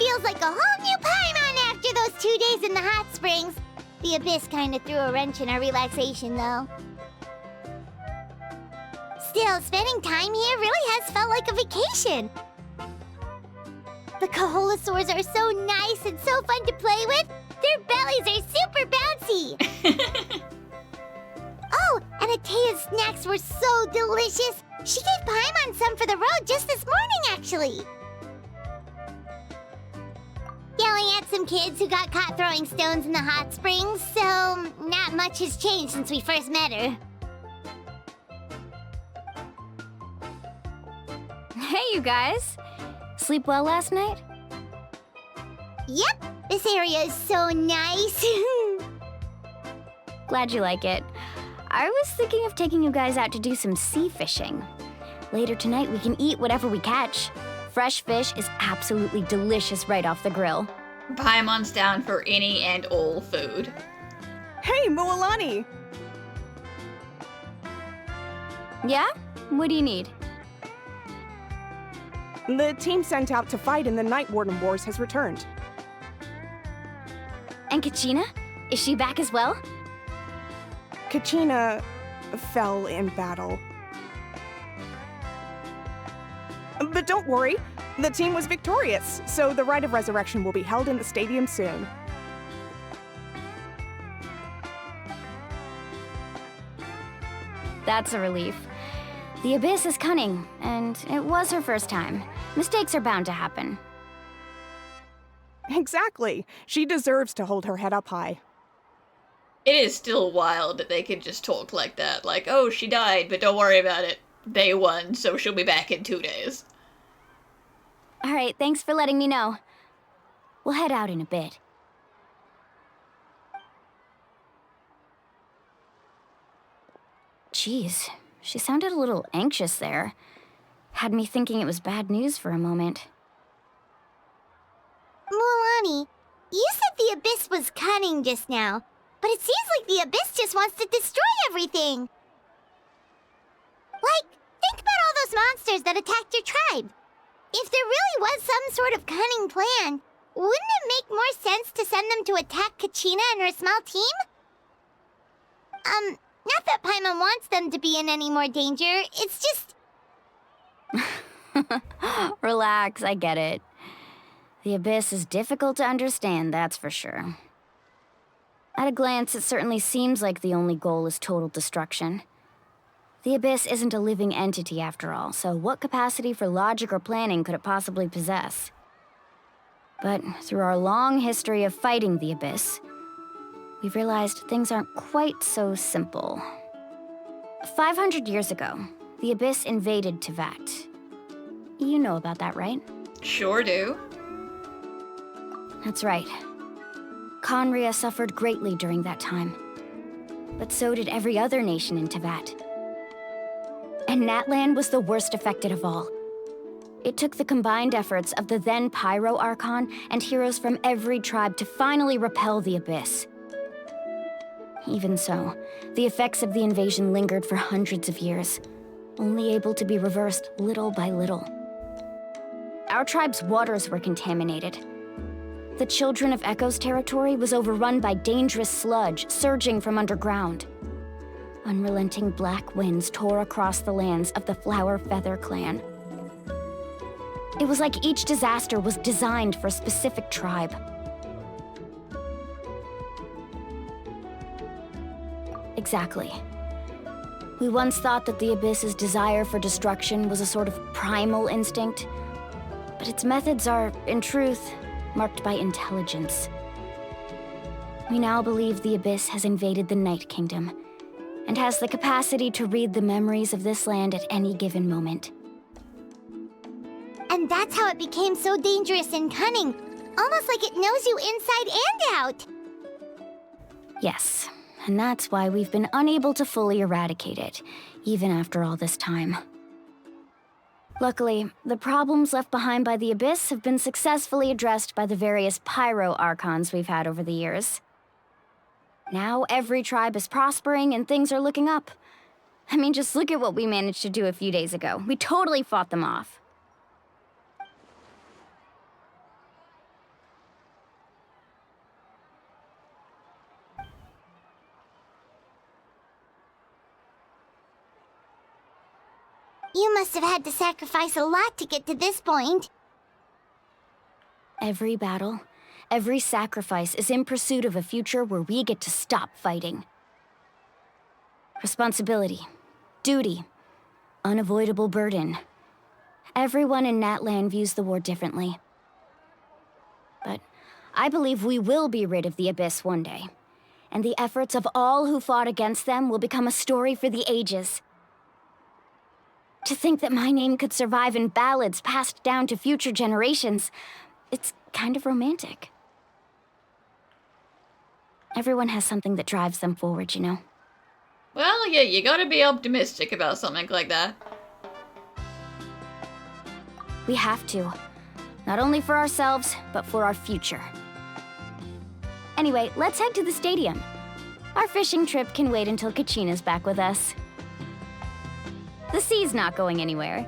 feels like a whole new Paimon after those 2 days in the hot springs. The Abyss kind of threw a wrench in our relaxation, though. Still, spending time here really has felt like a vacation. The Kaholosaurs are so nice and so fun to play with. Their bellies are super bouncy. Oh, and Atea's snacks were so delicious. She gave Paimon some for the road just this morning, actually. Yelling at some kids who got caught throwing stones in the hot springs, so not much has changed since we first met her. Hey, you guys. Sleep well last night? Yep, this area is so nice. Glad you like it. I was thinking of taking you guys out to do some sea fishing. Later tonight, we can eat whatever we catch. Fresh fish is absolutely delicious right off the grill. Paimon's down for any and all food. Hey, Mualani! Yeah? What do you need? The team sent out to fight in the Night Warden Wars has returned. And Kachina? Is she back as well? Kachina fell in battle. But don't worry, the team was victorious, so the Rite of Resurrection will be held in the stadium soon. That's a relief. The Abyss is cunning, and it was her first time. Mistakes are bound to happen. Exactly. She deserves to hold her head up high. It is still wild that they can just talk like that. Like, oh, she died, but don't worry about it. They won, so she'll be back in 2 days. All right, thanks for letting me know. We'll head out in a bit. Jeez, she sounded a little anxious there. Had me thinking it was bad news for a moment. Mualani, you said the Abyss was cunning just now, but it seems like the Abyss just wants to destroy everything. Like, think about all those monsters that attacked your tribe. If there really was some sort of cunning plan, wouldn't it make more sense to send them to attack Kachina and her small team? Not that Paimon wants them to be in any more danger, it's just... Relax, I get it. The Abyss is difficult to understand, that's for sure. At a glance, it certainly seems like the only goal is total destruction. The Abyss isn't a living entity after all, so what capacity for logic or planning could it possibly possess? But through our long history of fighting the Abyss, we've realized things aren't quite so simple. 500 years ago, the Abyss invaded Teyvat. You know about that, right? Sure do. That's right. Conria suffered greatly during that time. But so did every other nation in Teyvat. And Natlan was the worst affected of all. It took the combined efforts of the then Pyro Archon and heroes from every tribe to finally repel the Abyss. Even so, the effects of the invasion lingered for hundreds of years, only able to be reversed little by little. Our tribe's waters were contaminated. The Children of Echo's territory was overrun by dangerous sludge surging from underground. Unrelenting black winds tore across the lands of the Flower Feather clan. It was like each disaster was designed for a specific tribe. Exactly. We once thought that the Abyss's desire for destruction was a sort of primal instinct, but its methods are, in truth, marked by intelligence. We now believe the Abyss has invaded the Night Kingdom, and has the capacity to read the memories of this land at any given moment. And that's how it became so dangerous and cunning, almost like it knows you inside and out. Yes, and that's why we've been unable to fully eradicate it, even after all this time. Luckily, the problems left behind by the Abyss have been successfully addressed by the various Pyro Archons we've had over the years. Now every tribe is prospering and things are looking up. I mean, just look at what we managed to do a few days ago. We totally fought them off. You must have had to sacrifice a lot to get to this point. Every battle, every sacrifice is in pursuit of a future where we get to stop fighting. Responsibility, duty, unavoidable burden. Everyone in Natlan views the war differently. But I believe we will be rid of the Abyss one day, and the efforts of all who fought against them will become a story for the ages. To think that my name could survive in ballads passed down to future generations, it's kind of romantic. Everyone has something that drives them forward, you know? Well, yeah, you gotta be optimistic about something like that. We have to. Not only for ourselves, but for our future. Anyway, let's head to the stadium. Our fishing trip can wait until Kachina's back with us. The sea's not going anywhere.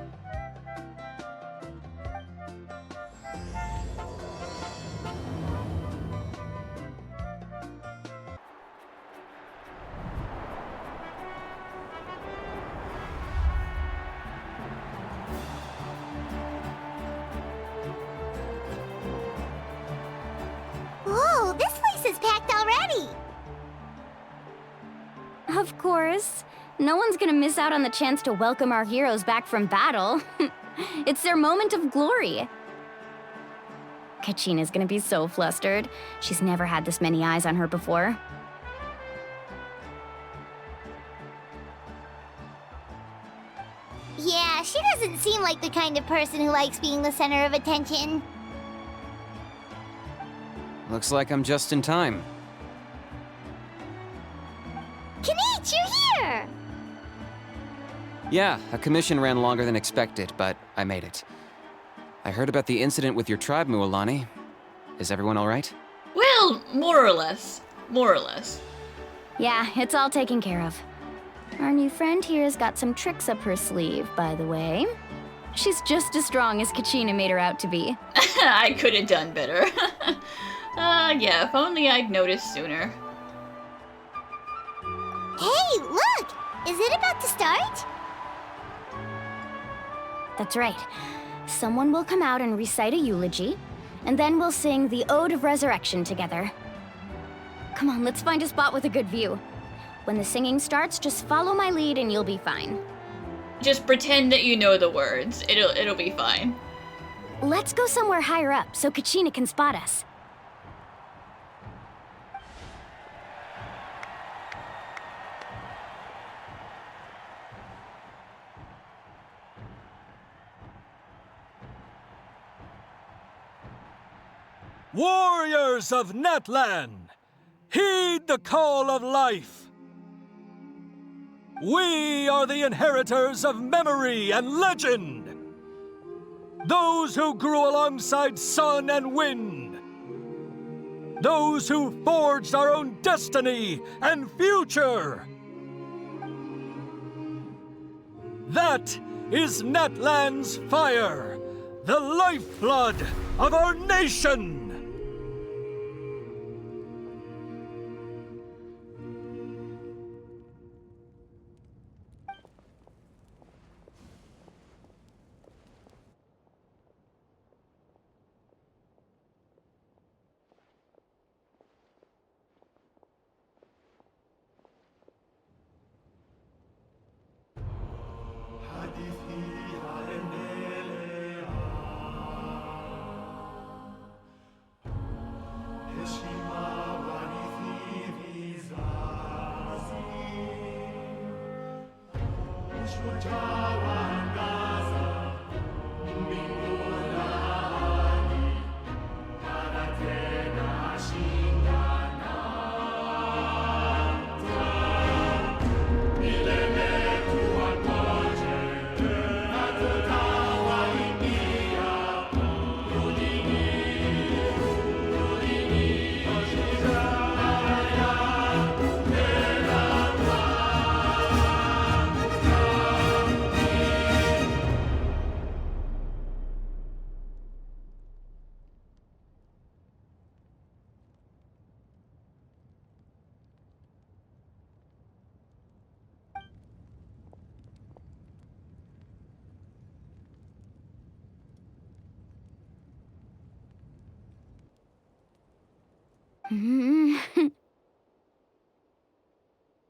Whoa, this place is packed already! Of course. No one's gonna miss out on the chance to welcome our heroes back from battle. It's their moment of glory. Kachina's gonna be so flustered. She's never had this many eyes on her before. Yeah, she doesn't seem like the kind of person who likes being the center of attention. Looks like I'm just in time. Kinich, you're here! Yeah, a commission ran longer than expected, but I made it. I heard about the incident with your tribe, Mualani. Is everyone all right? Well, more or less. More or less. Yeah, it's all taken care of. Our new friend here's got some tricks up her sleeve, by the way. She's just as strong as Kachina made her out to be. I could have done better. Yeah, if only I'd noticed sooner. Hey, look! Is it about to start? That's right. Someone will come out and recite a eulogy, and then we'll sing the Ode of Resurrection together. Come on, let's find a spot with a good view. When the singing starts, just follow my lead and you'll be fine. Just pretend that you know the words. It'll be fine. Let's go somewhere higher up so Kachina can spot us. Warriors of Natlan, heed the call of life. We are the inheritors of memory and legend. Those who grew alongside sun and wind. Those who forged our own destiny and future. That is Natlan's fire, the lifeblood of our nation.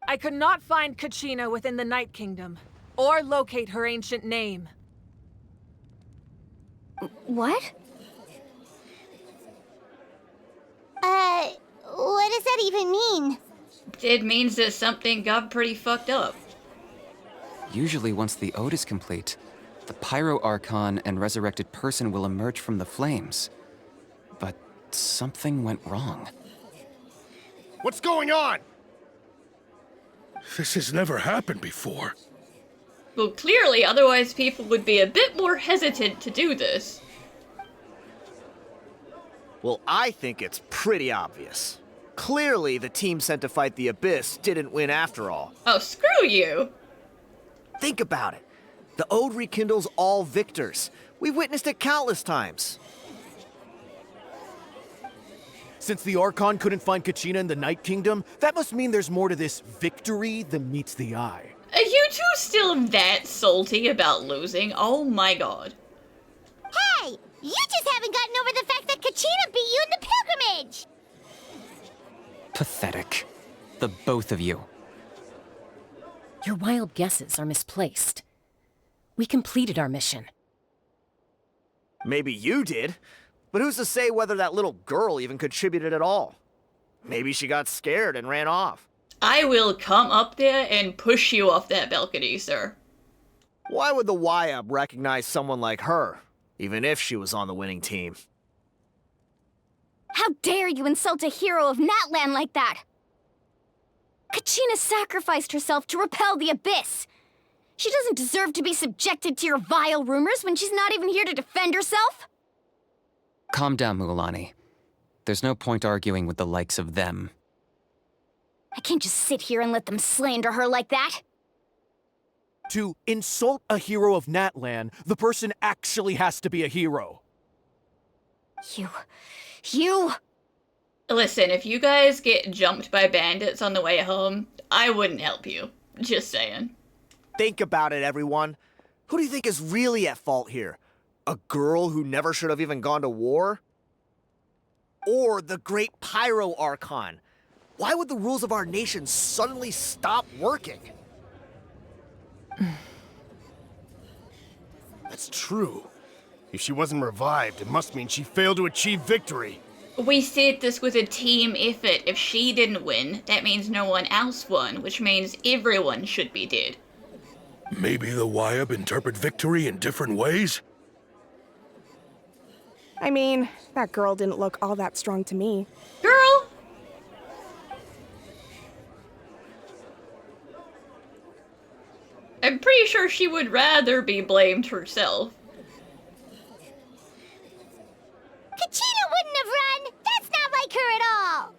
I could not find Kachina within the Night Kingdom, or locate her ancient name. What? What does that even mean? It means that something got pretty fucked up. Usually once the ode is complete, the Pyro Archon and resurrected person will emerge from the flames. But something went wrong. What's going on? This has never happened before. Well, clearly, otherwise people would be a bit more hesitant to do this. Well, I think it's pretty obvious. Clearly, the team sent to fight the Abyss didn't win after all. Oh, screw you! Think about it. The Ode rekindles all victors. We've witnessed it countless times. Since the Archon couldn't find Kachina in the Night Kingdom, that must mean there's more to this victory than meets the eye. Are you two still that salty about losing? Oh my god. Hey! You just haven't gotten over the fact that Kachina beat you in the pilgrimage! Pathetic. The both of you. Your wild guesses are misplaced. We completed our mission. Maybe you did, but who's to say whether that little girl even contributed at all? Maybe she got scared and ran off. I will come up there and push you off that balcony, sir. Why would the YUB recognize someone like her, even if she was on the winning team? How dare you insult a hero of Natlan like that? Kachina sacrificed herself to repel the Abyss. She doesn't deserve to be subjected to your vile rumors when she's not even here to defend herself. Calm down, Mualani. There's no point arguing with the likes of them. I can't just sit here and let them slander her like that. To insult a hero of Natlan, the person actually has to be a hero. You... Listen, if you guys get jumped by bandits on the way home, I wouldn't help you. Just saying. Think about it, everyone. Who do you think is really at fault here? A girl who never should have even gone to war? Or the great Pyro Archon? Why would the rules of our nation suddenly stop working? That's true. If she wasn't revived, it must mean she failed to achieve victory. We said this was a team effort. If she didn't win, that means no one else won, which means everyone should be dead. Maybe the YUB interpret victory in different ways? I mean, that girl didn't look all that strong to me. Girl! I'm pretty sure she would rather be blamed herself. Kachina wouldn't have run! That's not like her at all!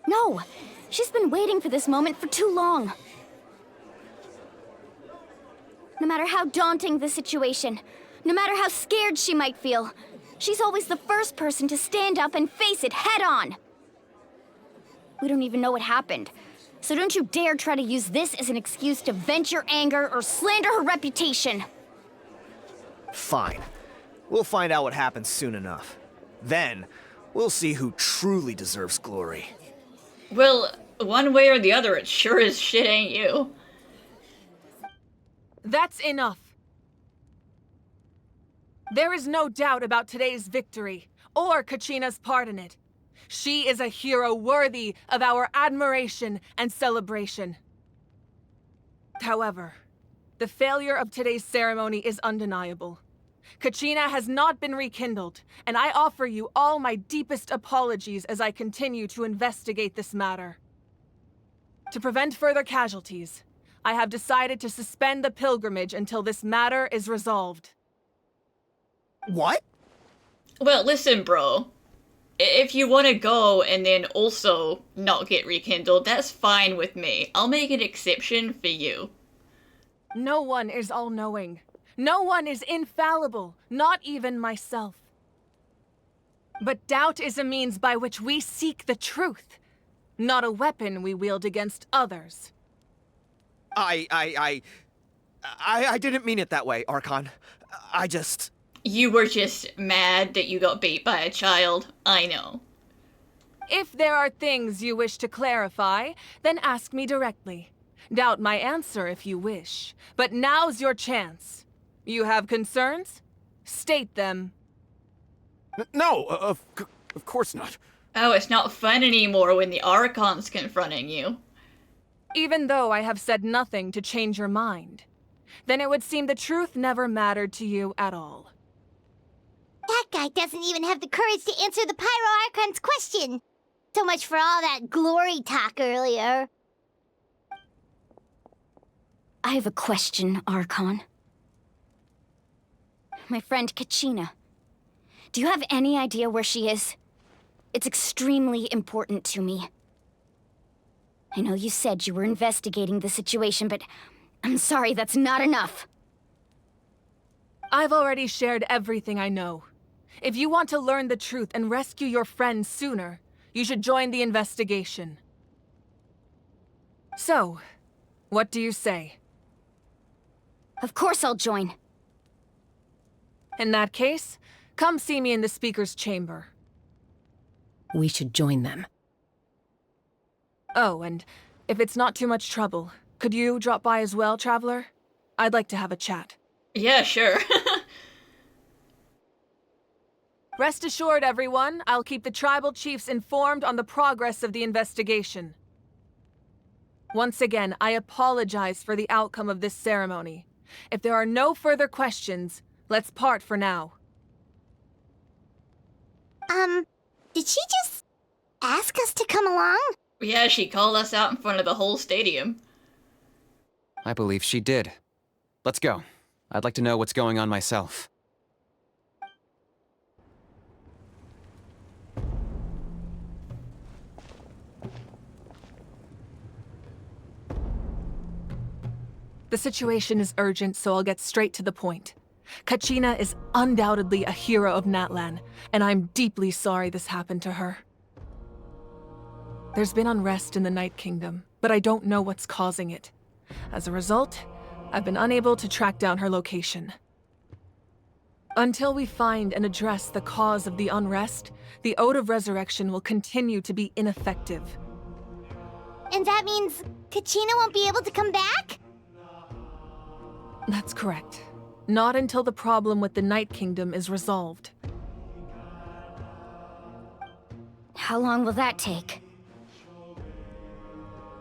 No, she's been waiting for this moment for too long. No matter how daunting the situation, no matter how scared she might feel, she's always the first person to stand up and face it head on. We don't even know what happened, so don't you dare try to use this as an excuse to vent your anger or slander her reputation. Fine. We'll find out what happens soon enough. Then, we'll see who truly deserves glory. Well, one way or the other, it sure as shit ain't you. That's enough. There is no doubt about today's victory, or Kachina's part in it. She is a hero worthy of our admiration and celebration. However, the failure of today's ceremony is undeniable. Kachina has not been rekindled, and I offer you all my deepest apologies as I continue to investigate this matter. To prevent further casualties, I have decided to suspend the pilgrimage until this matter is resolved. What? Well, listen, bro. If you want to go and then also not get rekindled, that's fine with me. I'll make an exception for you. No one is all-knowing. No one is infallible, not even myself. But doubt is a means by which we seek the truth, not a weapon we wield against others. I didn't mean it that way, Archon. You were just mad that you got beat by a child. I know. If there are things you wish to clarify, then ask me directly. Doubt my answer if you wish. But now's your chance. You have concerns? State them. No, of course not. Oh, it's not fun anymore when the Archon's confronting you. Even though I have said nothing to change your mind, then it would seem the truth never mattered to you at all. That guy doesn't even have the courage to answer the Pyro Archon's question. So much for all that glory talk earlier. I have a question, Archon. My friend Kachina. Do you have any idea where she is? It's extremely important to me. I know you said you were investigating the situation, but I'm sorry, that's not enough. I've already shared everything I know. If you want to learn the truth and rescue your friend sooner, you should join the investigation. So, what do you say? Of course I'll join. In that case, come see me in the speaker's chamber. We should join them. Oh, and if it's not too much trouble, could you drop by as well, Traveler? I'd like to have a chat. Yeah, sure. Rest assured, everyone, I'll keep the tribal chiefs informed on the progress of the investigation. Once again, I apologize for the outcome of this ceremony. If there are no further questions, let's part for now. Did she just ask us to come along? Yeah, she called us out in front of the whole stadium. I believe she did. Let's go. I'd like to know what's going on myself. The situation is urgent, so I'll get straight to the point. Kachina is undoubtedly a hero of Natlan, and I'm deeply sorry this happened to her. There's been unrest in the Night Kingdom, but I don't know what's causing it. As a result, I've been unable to track down her location. Until we find and address the cause of the unrest, the Ode of Resurrection will continue to be ineffective. And that means Kachina won't be able to come back? That's correct. Not until the problem with the Night Kingdom is resolved. How long will that take?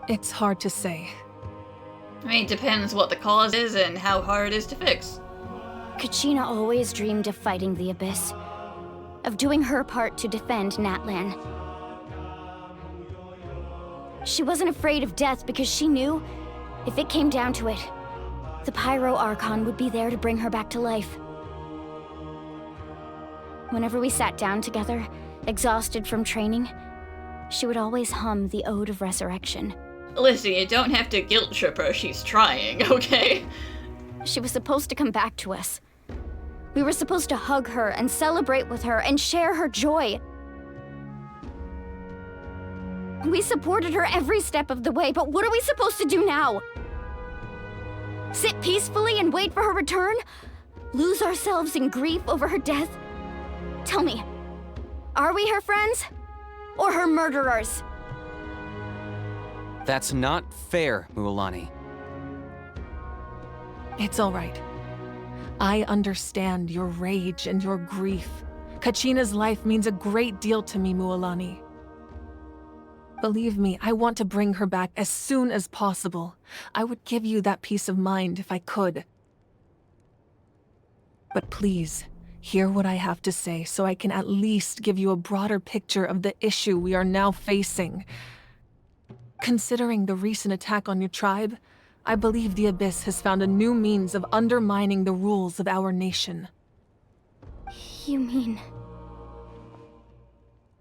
It's hard to say. I mean, it depends what the cause is and how hard it is to fix. Kachina always dreamed of fighting the Abyss, of doing her part to defend Natlan. She wasn't afraid of death because she knew, if it came down to it, the Pyro Archon would be there to bring her back to life. Whenever we sat down together, exhausted from training, she would always hum the Ode of Resurrection. Listen, you don't have to guilt trip her, she's trying, okay? She was supposed to come back to us. We were supposed to hug her and celebrate with her and share her joy. We supported her every step of the way, but what are we supposed to do now? Sit peacefully and wait for her return? Lose ourselves in grief over her death? Tell me, are we her friends? Or her murderers? That's not fair, Mualani. It's all right. I understand your rage and your grief. Kachina's life means a great deal to me, Mualani. Believe me, I want to bring her back as soon as possible. I would give you that peace of mind if I could. But please, hear what I have to say so I can at least give you a broader picture of the issue we are now facing. Considering the recent attack on your tribe, I believe the Abyss has found a new means of undermining the rules of our nation. You mean...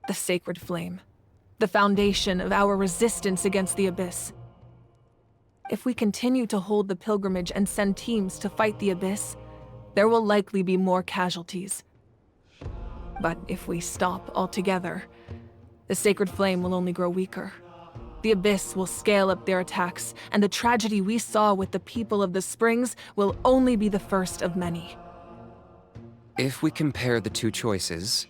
The Sacred Flame. The foundation of our resistance against the Abyss. If we continue to hold the pilgrimage and send teams to fight the Abyss, there will likely be more casualties. But if we stop altogether, the Sacred Flame will only grow weaker. The Abyss will scale up their attacks, and the tragedy we saw with the people of the Springs will only be the first of many. If we compare the two choices,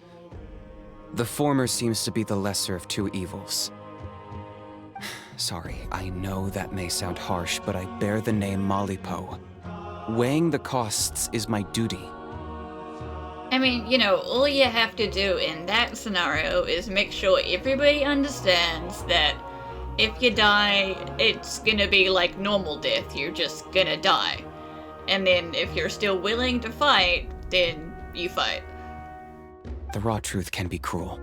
the former seems to be the lesser of two evils. Sorry, I know that may sound harsh, but I bear the name Malipo. Weighing the costs is my duty. I mean, you know, all you have to do in that scenario is make sure everybody understands that if you die, it's gonna be like normal death, you're just gonna die. And then if you're still willing to fight, then you fight. The raw truth can be cruel,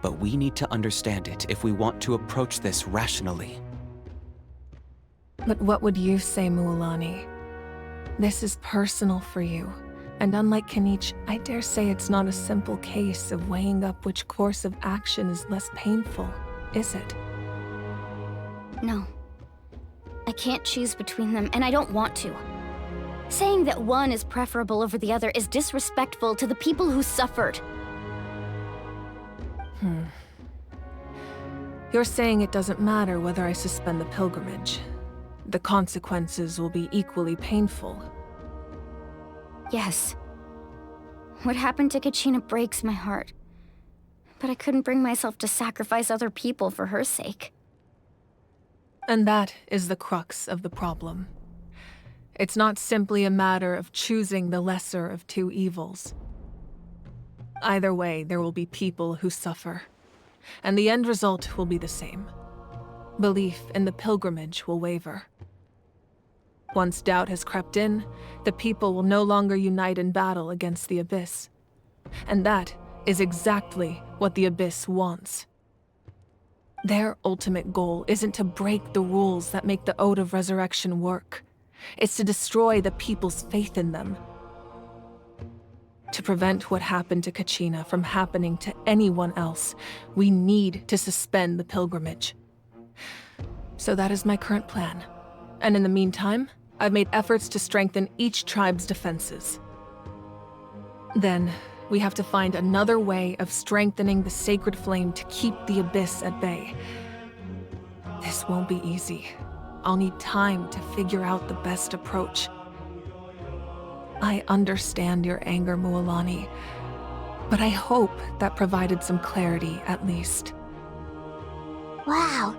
but we need to understand it if we want to approach this rationally. But what would you say, Mualani? This is personal for you. And unlike Kanich, I dare say it's not a simple case of weighing up which course of action is less painful, is it? No. I can't choose between them, and I don't want to. Saying that one is preferable over the other is disrespectful to the people who suffered. You're saying it doesn't matter whether I suspend the pilgrimage. The consequences will be equally painful. Yes. What happened to Kachina breaks my heart. But I couldn't bring myself to sacrifice other people for her sake. And that is the crux of the problem. It's not simply a matter of choosing the lesser of two evils. Either way, there will be people who suffer. And the end result will be the same. Belief in the pilgrimage will waver. Once doubt has crept in, the people will no longer unite in battle against the Abyss. And that is exactly what the Abyss wants. Their ultimate goal isn't to break the rules that make the Ode of Resurrection work. It's to destroy the people's faith in them. To prevent what happened to Kachina from happening to anyone else, we need to suspend the pilgrimage. So that is my current plan. And in the meantime, I've made efforts to strengthen each tribe's defenses. Then, we have to find another way of strengthening the sacred flame to keep the Abyss at bay. This won't be easy. I'll need time to figure out the best approach. I understand your anger, Mualani, but I hope that provided some clarity at least. Wow.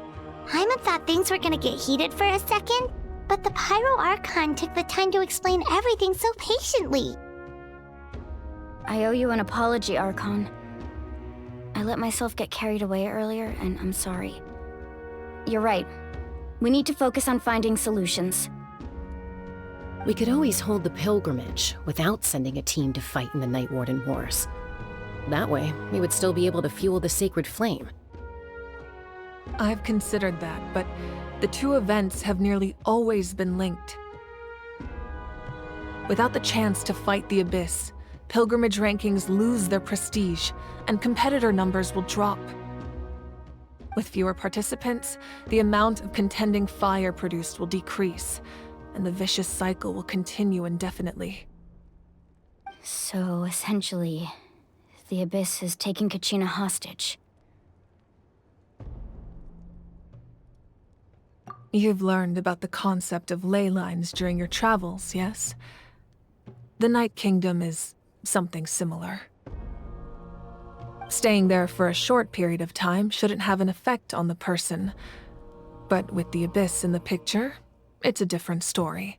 Hyman thought things were gonna get heated for a second, but the Pyro Archon took the time to explain everything so patiently. I owe you an apology, Archon. I let myself get carried away earlier, and I'm sorry. You're right. We need to focus on finding solutions. We could always hold the pilgrimage without sending a team to fight in the Night Warden Wars. That way, we would still be able to fuel the sacred flame. I've considered that, but the two events have nearly always been linked. Without the chance to fight the Abyss, pilgrimage rankings lose their prestige, and competitor numbers will drop. With fewer participants, the amount of contending fire produced will decrease, and the vicious cycle will continue indefinitely. So, essentially, the Abyss has taken Kachina hostage. You've learned about the concept of ley lines during your travels, yes? The Night Kingdom is something similar. Staying there for a short period of time shouldn't have an effect on the person. But with the Abyss in the picture, it's a different story.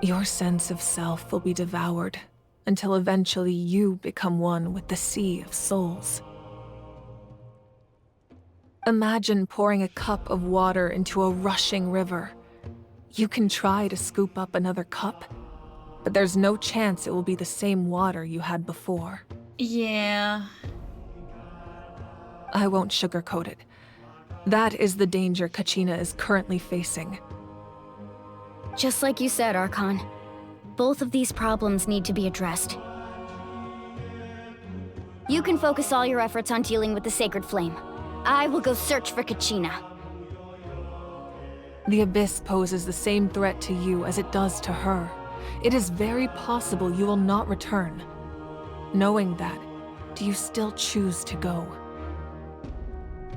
Your sense of self will be devoured until eventually you become one with the Sea of Souls. Imagine pouring a cup of water into a rushing river. You can try to scoop up another cup, but there's no chance it will be the same water you had before. Yeah. I won't sugarcoat it. That is the danger Kachina is currently facing. Just like you said, Archon. Both of these problems need to be addressed. You can focus all your efforts on dealing with the Sacred Flame. I will go search for Kachina. The Abyss poses the same threat to you as it does to her. It is very possible you will not return. Knowing that, do you still choose to go?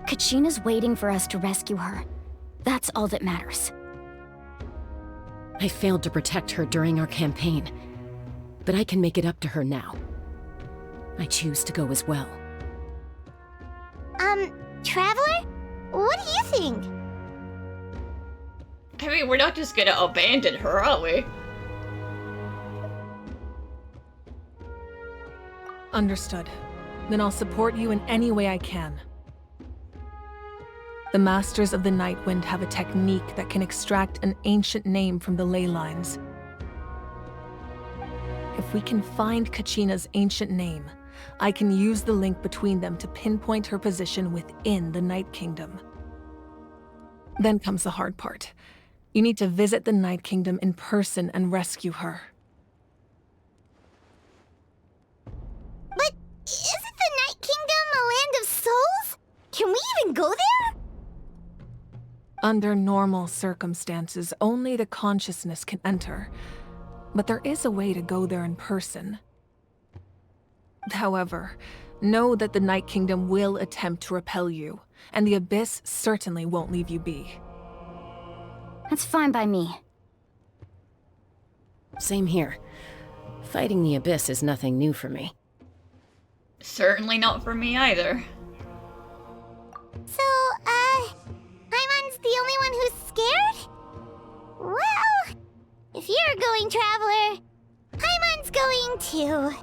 Kachina's waiting for us to rescue her. That's all that matters. I failed to protect her during our campaign. but I can make it up to her now. I choose to go as well. Traveler? What do you think? I mean, we're not just gonna abandon her, are we? Understood. Then I'll support you in any way I can. The Masters of the Night Wind have a technique that can extract an ancient name from the ley lines. If we can find Kachina's ancient name, I can use the link between them to pinpoint her position within the Night Kingdom. Then comes the hard part. You need to visit the Night Kingdom in person and rescue her. But isn't the Night Kingdom a land of souls? Can we even go there? Under normal circumstances, only the consciousness can enter. But there is a way to go there in person. However, know that the Night Kingdom will attempt to repel you, and the Abyss certainly won't leave you be. That's fine by me. Same here. Fighting the Abyss is nothing new for me. Certainly not for me either. So, Paimon's the only one who's scared? Well, if you're going, Traveler, Paimon's going too.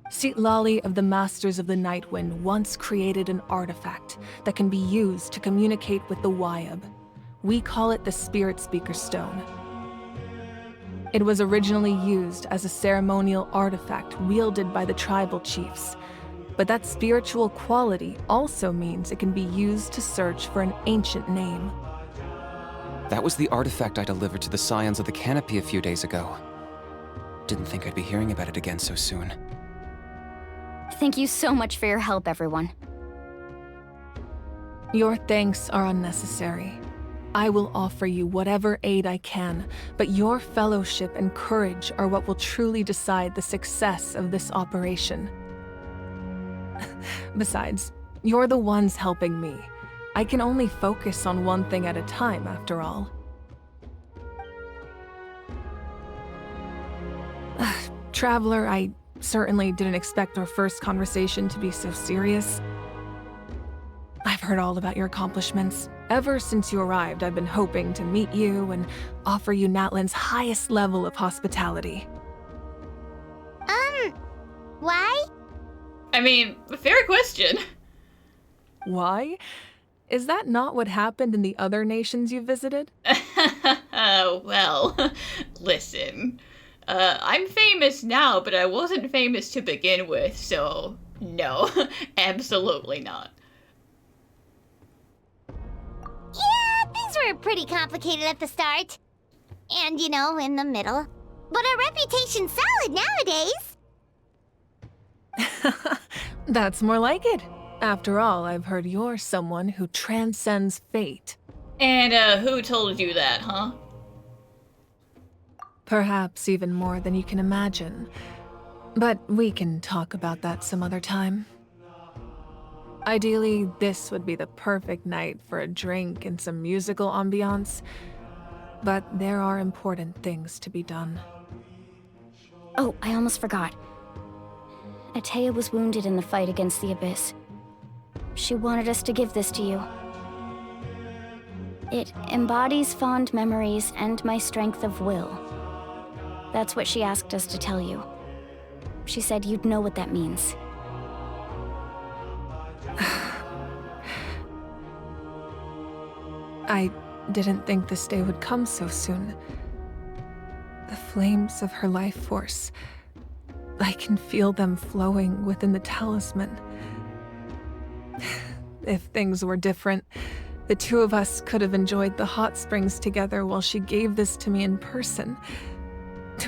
Citlali of the Masters of the Night Wind once created an artifact that can be used to communicate with the Wyab. We call it the Spirit Speaker Stone. It was originally used as a ceremonial artifact wielded by the tribal chiefs, but that spiritual quality also means it can be used to search for an ancient name. That was the artifact I delivered to the Scions of the Canopy a few days ago. Didn't think I'd be hearing about it again so soon. Thank you so much for your help, everyone. Your thanks are unnecessary. I will offer you whatever aid I can, but your fellowship and courage are what will truly decide the success of this operation. Besides, you're the ones helping me. I can only focus on one thing at a time, after all. Traveler, I certainly didn't expect our first conversation to be so serious. I've heard all about your accomplishments. Ever since you arrived, I've been hoping to meet you and offer you Natlan's highest level of hospitality. Why? I mean, fair question. Why? Is that not what happened in the other nations you visited? Well, listen. I'm famous now, but I wasn't famous to begin with, so no, absolutely not. Yeah, things were pretty complicated at the start. And, you know, in the middle. But our reputation's solid nowadays. That's more like it. After all, I've heard you're someone who transcends fate. And, who told you that, huh? Perhaps even more than you can imagine. But we can talk about that some other time. Ideally, this would be the perfect night for a drink and some musical ambiance. But there are important things to be done. Oh, I almost forgot. Atea was wounded in the fight against the Abyss. She wanted us to give this to you. It embodies fond memories and my strength of will. That's what she asked us to tell you. She said you'd know what that means. I didn't think this day would come so soon. The flames of her life force. I can feel them flowing within the talisman. If things were different, the two of us could have enjoyed the hot springs together while she gave this to me in person.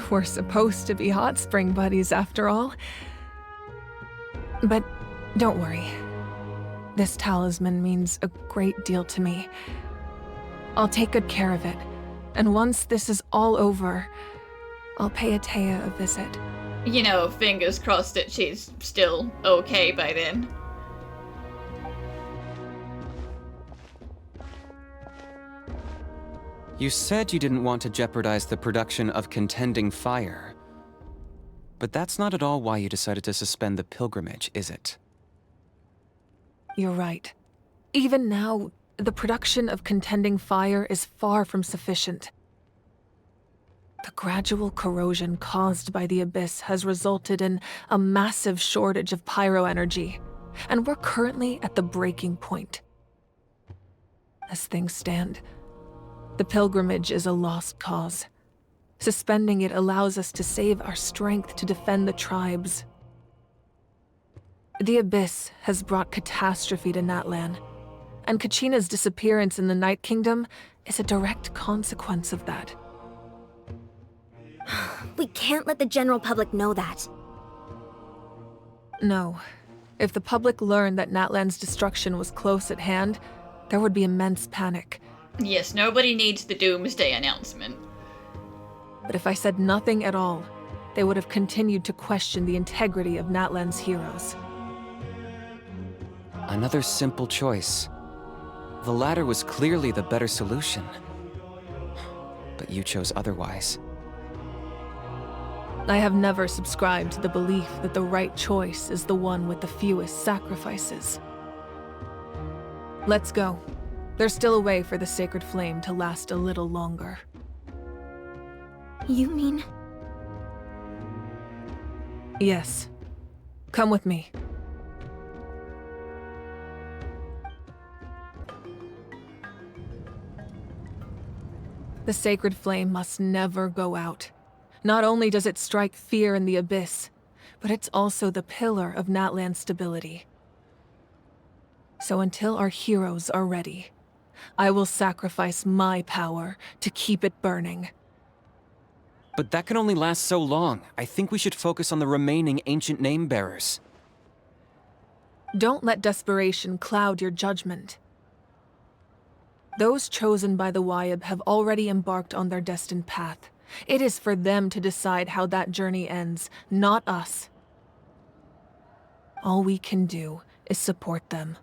We're supposed to be hot spring buddies after all. But don't worry. This talisman means a great deal to me. I'll take good care of it, and once this is all over, I'll pay Atea a visit. You know, fingers crossed that she's still okay by then. You said you didn't want to jeopardize the production of contending fire. But that's not at all why you decided to suspend the pilgrimage, is it? You're right. Even now, the production of contending fire is far from sufficient. The gradual corrosion caused by the Abyss has resulted in a massive shortage of pyro energy, and we're currently at the breaking point. As things stand, the pilgrimage is a lost cause. Suspending it allows us to save our strength to defend the tribes. The Abyss has brought catastrophe to Natlan, and Kachina's disappearance in the Night Kingdom is a direct consequence of that. We can't let the general public know that. No. If the public learned that Natlan's destruction was close at hand, there would be immense panic. Yes, nobody needs the doomsday announcement. But if I said nothing at all, they would have continued to question the integrity of Natlan's heroes. Another simple choice. The latter was clearly the better solution. But you chose otherwise. I have never subscribed to the belief that the right choice is the one with the fewest sacrifices. Let's go. There's still a way for the sacred flame to last a little longer. You mean? Yes. Come with me. The sacred flame must never go out. Not only does it strike fear in the Abyss, but it's also the pillar of Natlan's stability. So until our heroes are ready, I will sacrifice my power to keep it burning. But that can only last so long. I think we should focus on the remaining ancient name-bearers. Don't let desperation cloud your judgment. Those chosen by the Wyeb have already embarked on their destined path. It is for them to decide how that journey ends, not us. All we can do is support them.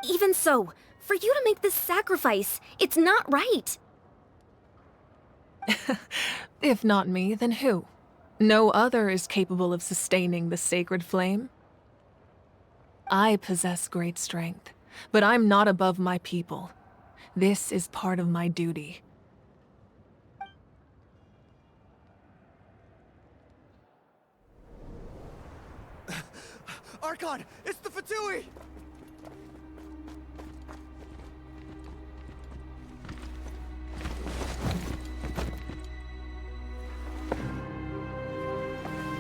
Even so, for you to make this sacrifice, it's not right. If not me, then who? No other is capable of sustaining the sacred flame. I possess great strength, but I'm not above my people. This is part of my duty. Archon, it's the Fatui!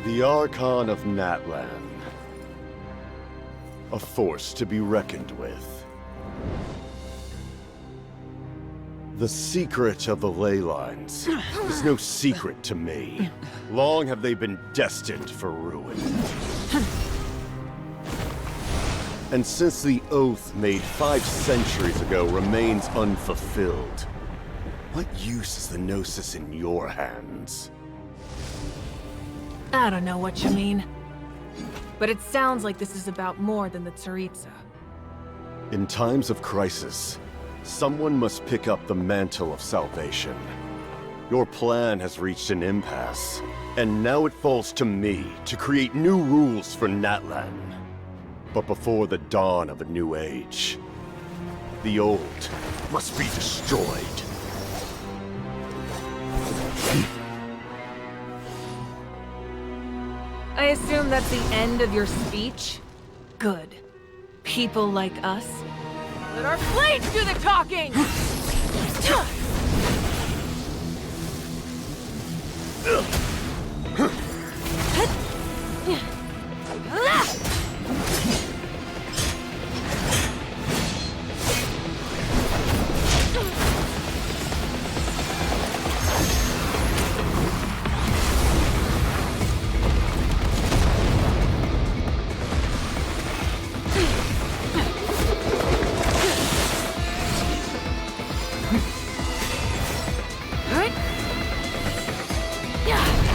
The Archon of Natlan. A force to be reckoned with. The secret of the ley lines is no secret to me. Long have they been destined for ruin. And since the oath made 5 centuries ago remains unfulfilled, what use is the Gnosis in your hands? I don't know what you mean. But it sounds like this is about more than the Tsaritsa. In times of crisis, someone must pick up the mantle of salvation. Your plan has reached an impasse, and now it falls to me to create new rules for Natlan. But before the dawn of a new age, the old must be destroyed. I assume that's the end of your speech? Good. People like us. Let our blades do the talking! Yeah.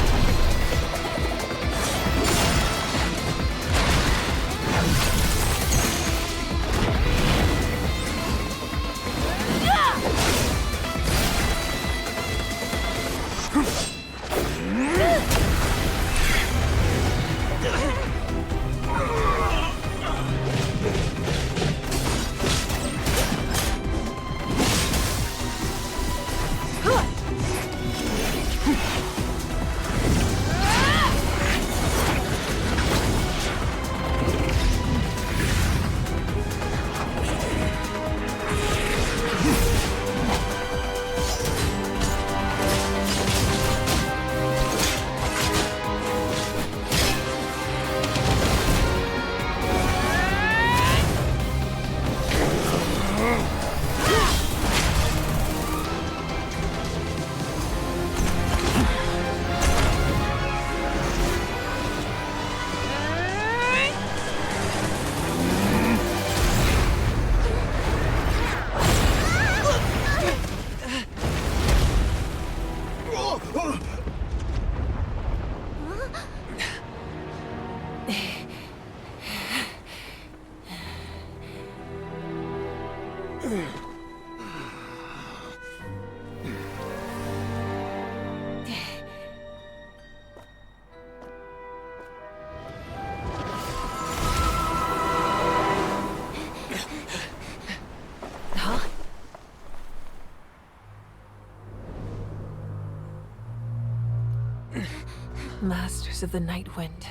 of the Night Wind.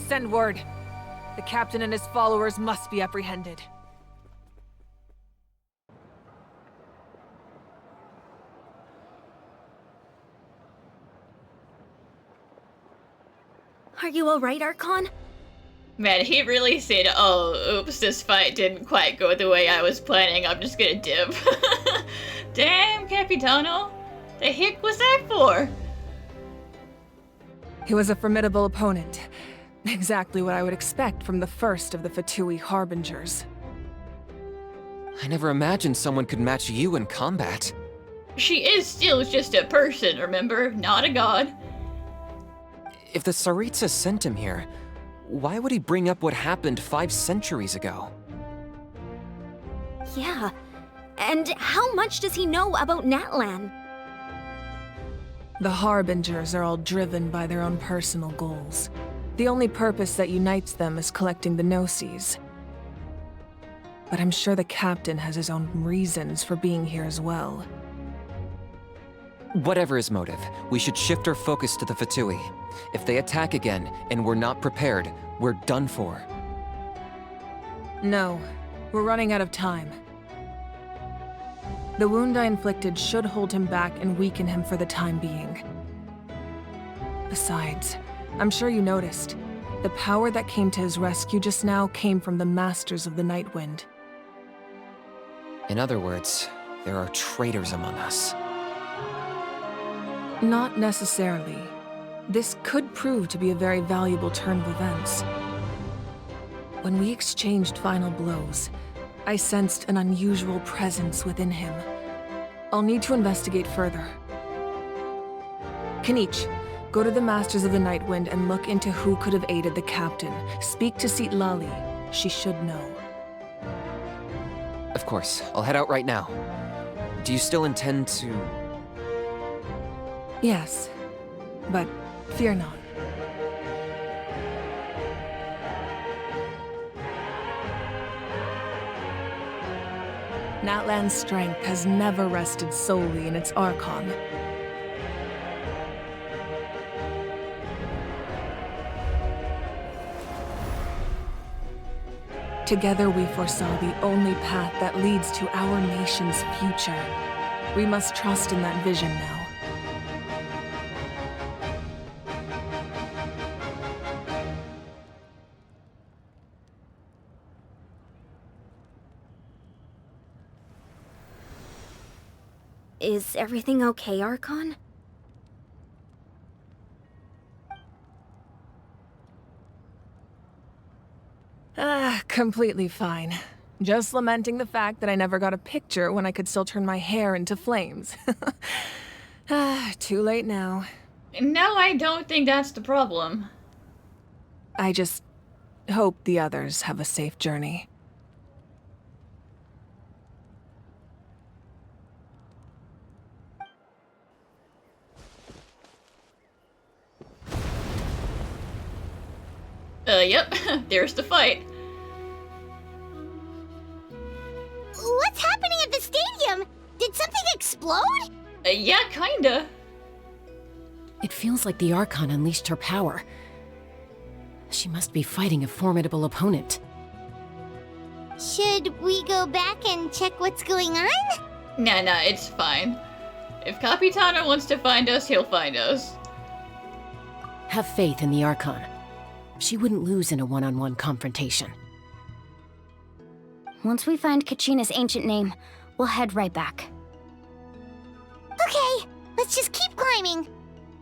Send word. The captain and his followers must be apprehended. Are you alright, Archon? Man, he really said, oh, oops, this fight didn't quite go the way I was planning, I'm just gonna dip. Damn, Capitano! The heck was that for? He was a formidable opponent. Exactly what I would expect from the first of the Fatui Harbingers. I never imagined someone could match you in combat. She is still just a person, remember? Not a god. If the Tsaritsa sent him here, why would he bring up what happened 5 centuries ago? Yeah. And how much does he know about Natlan? The Harbingers are all driven by their own personal goals. The only purpose that unites them is collecting the Gnosis. But I'm sure the captain has his own reasons for being here as well. Whatever his motive, we should shift our focus to the Fatui. If they attack again, and we're not prepared, we're done for. No, we're running out of time. The wound I inflicted should hold him back and weaken him for the time being. Besides, I'm sure you noticed, the power that came to his rescue just now came from the Masters of the Night Wind. In other words, there are traitors among us. Not necessarily. This could prove to be a very valuable turn of events. When we exchanged final blows, I sensed an unusual presence within him. I'll need to investigate further. Kanich, go to the Masters of the Night Wind and look into who could have aided the captain. Speak to Sitlali. She should know. Of course, I'll head out right now. Do you still intend to... Yes, but fear not. Natlan's strength has never rested solely in its Archon. Together we foresaw the only path that leads to our nation's future. We must trust in that vision now. Is everything okay, Archon? Completely fine. Just lamenting the fact that I never got a picture when I could still turn my hair into flames. Too late now. No, I don't think that's the problem. I just hope the others have a safe journey. Yep, there's the fight. What's happening at the stadium? Did something explode? Yeah, kinda. It feels like the Archon unleashed her power. She must be fighting a formidable opponent. Should we go back and check what's going on? Nah, it's fine. If Capitano wants to find us, he'll find us. Have faith in the Archon. She wouldn't lose in a one-on-one confrontation. Once we find Kachina's ancient name, we'll head right back. Okay, let's just keep climbing.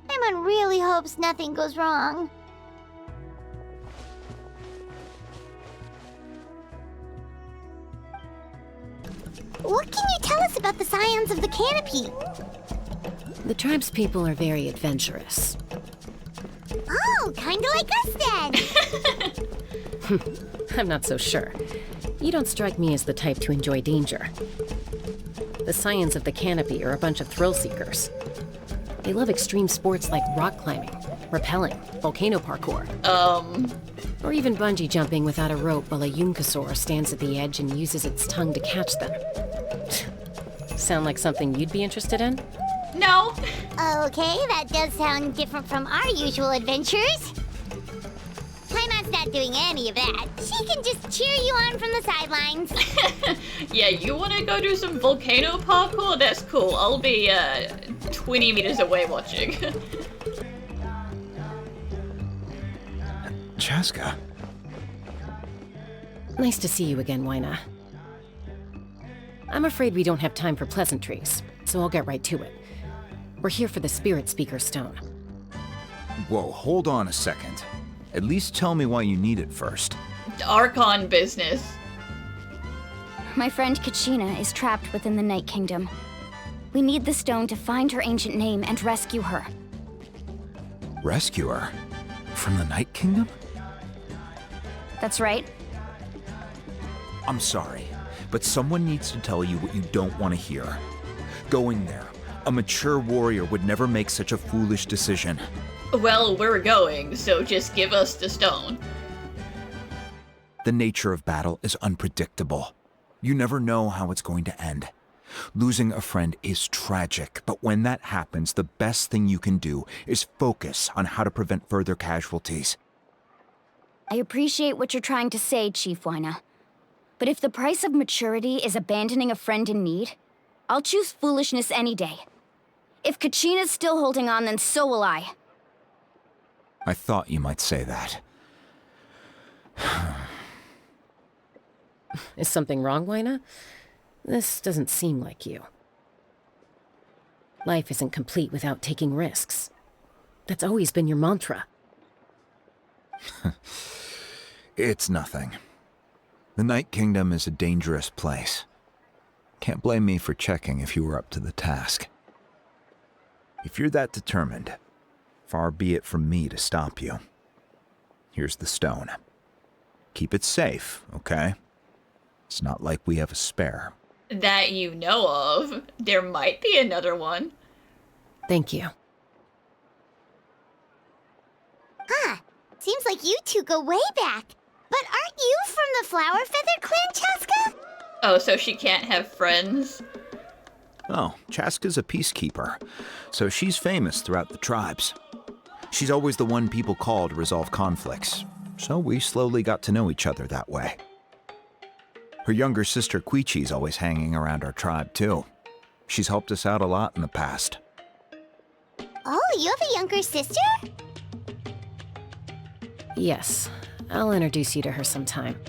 Everyone really hopes nothing goes wrong. What can you tell us about the Scions of the Canopy? The tribespeople are very adventurous. Oh, kinda like us then! I'm not so sure. You don't strike me as the type to enjoy danger. The Scions of the Canopy are a bunch of thrill-seekers. They love extreme sports like rock climbing, rappelling, volcano parkour. Or even bungee jumping without a rope while a Yunkasaur stands at the edge and uses its tongue to catch them. Sound like something you'd be interested in? No. Okay, that does sound different from our usual adventures. Paimon's not doing any of that. She can just cheer you on from the sidelines. Yeah, you wanna go do some volcano parkour? That's cool. I'll be 20 meters away watching. Chaska. Nice to see you again, Wyna. I'm afraid we don't have time for pleasantries, so I'll get right to it. We're here for the Spirit Speaker Stone. Whoa, hold on a second. At least tell me why you need it first. Archon business. My friend Kachina is trapped within the Night Kingdom. We need the stone to find her ancient name and rescue her. Rescue her? From the Night Kingdom? That's right. I'm sorry, but someone needs to tell you what you don't want to hear. Going there, a mature warrior would never make such a foolish decision. Well, we're going, so just give us the stone. The nature of battle is unpredictable. You never know how it's going to end. Losing a friend is tragic, but when that happens, the best thing you can do is focus on how to prevent further casualties. I appreciate what you're trying to say, Chief Wyna. But if the price of maturity is abandoning a friend in need, I'll choose foolishness any day. If Kachina's still holding on, then so will I. I thought you might say that. Is something wrong, Wyna? This doesn't seem like you. Life isn't complete without taking risks. That's always been your mantra. It's nothing. The Night Kingdom is a dangerous place. Can't blame me for checking if you were up to the task. If you're that determined, far be it from me to stop you. Here's the stone. Keep it safe, okay? It's not like we have a spare. That you know of. There might be another one. Thank you. Huh. Seems like you two go way back. But aren't you from the Flower Feather Clan, Chaska? Oh, so she can't have friends? Oh, Chaska's a peacekeeper, so she's famous throughout the tribes. She's always the one people call to resolve conflicts, so we slowly got to know each other that way. Her younger sister Quichi's always hanging around our tribe, too. She's helped us out a lot in the past. Oh, you have a younger sister? Yes, I'll introduce you to her sometime.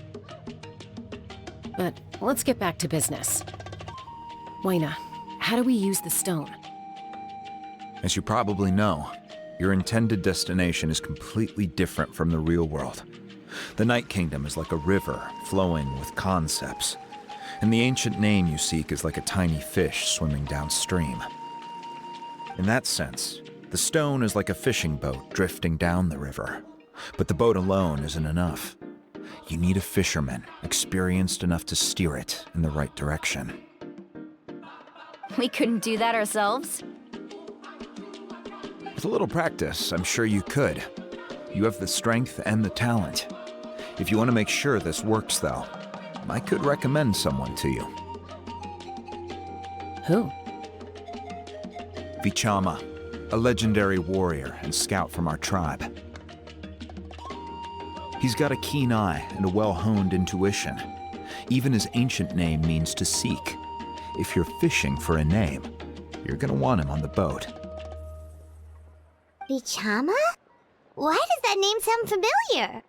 But let's get back to business. Wyna, how do we use the stone? As you probably know, your intended destination is completely different from the real world. The Night Kingdom is like a river flowing with concepts, and the ancient name you seek is like a tiny fish swimming downstream. In that sense, the stone is like a fishing boat drifting down the river, but the boat alone isn't enough. You need a fisherman experienced enough to steer it in the right direction. We couldn't do that ourselves? With a little practice, I'm sure you could. You have the strength and the talent. If you want to make sure this works, though, I could recommend someone to you. Who? Vichama, a legendary warrior and scout from our tribe. He's got a keen eye and a well-honed intuition. Even his ancient name means to seek. If you're fishing for a name, you're gonna want him on the boat. Vichama? Why does that name sound familiar?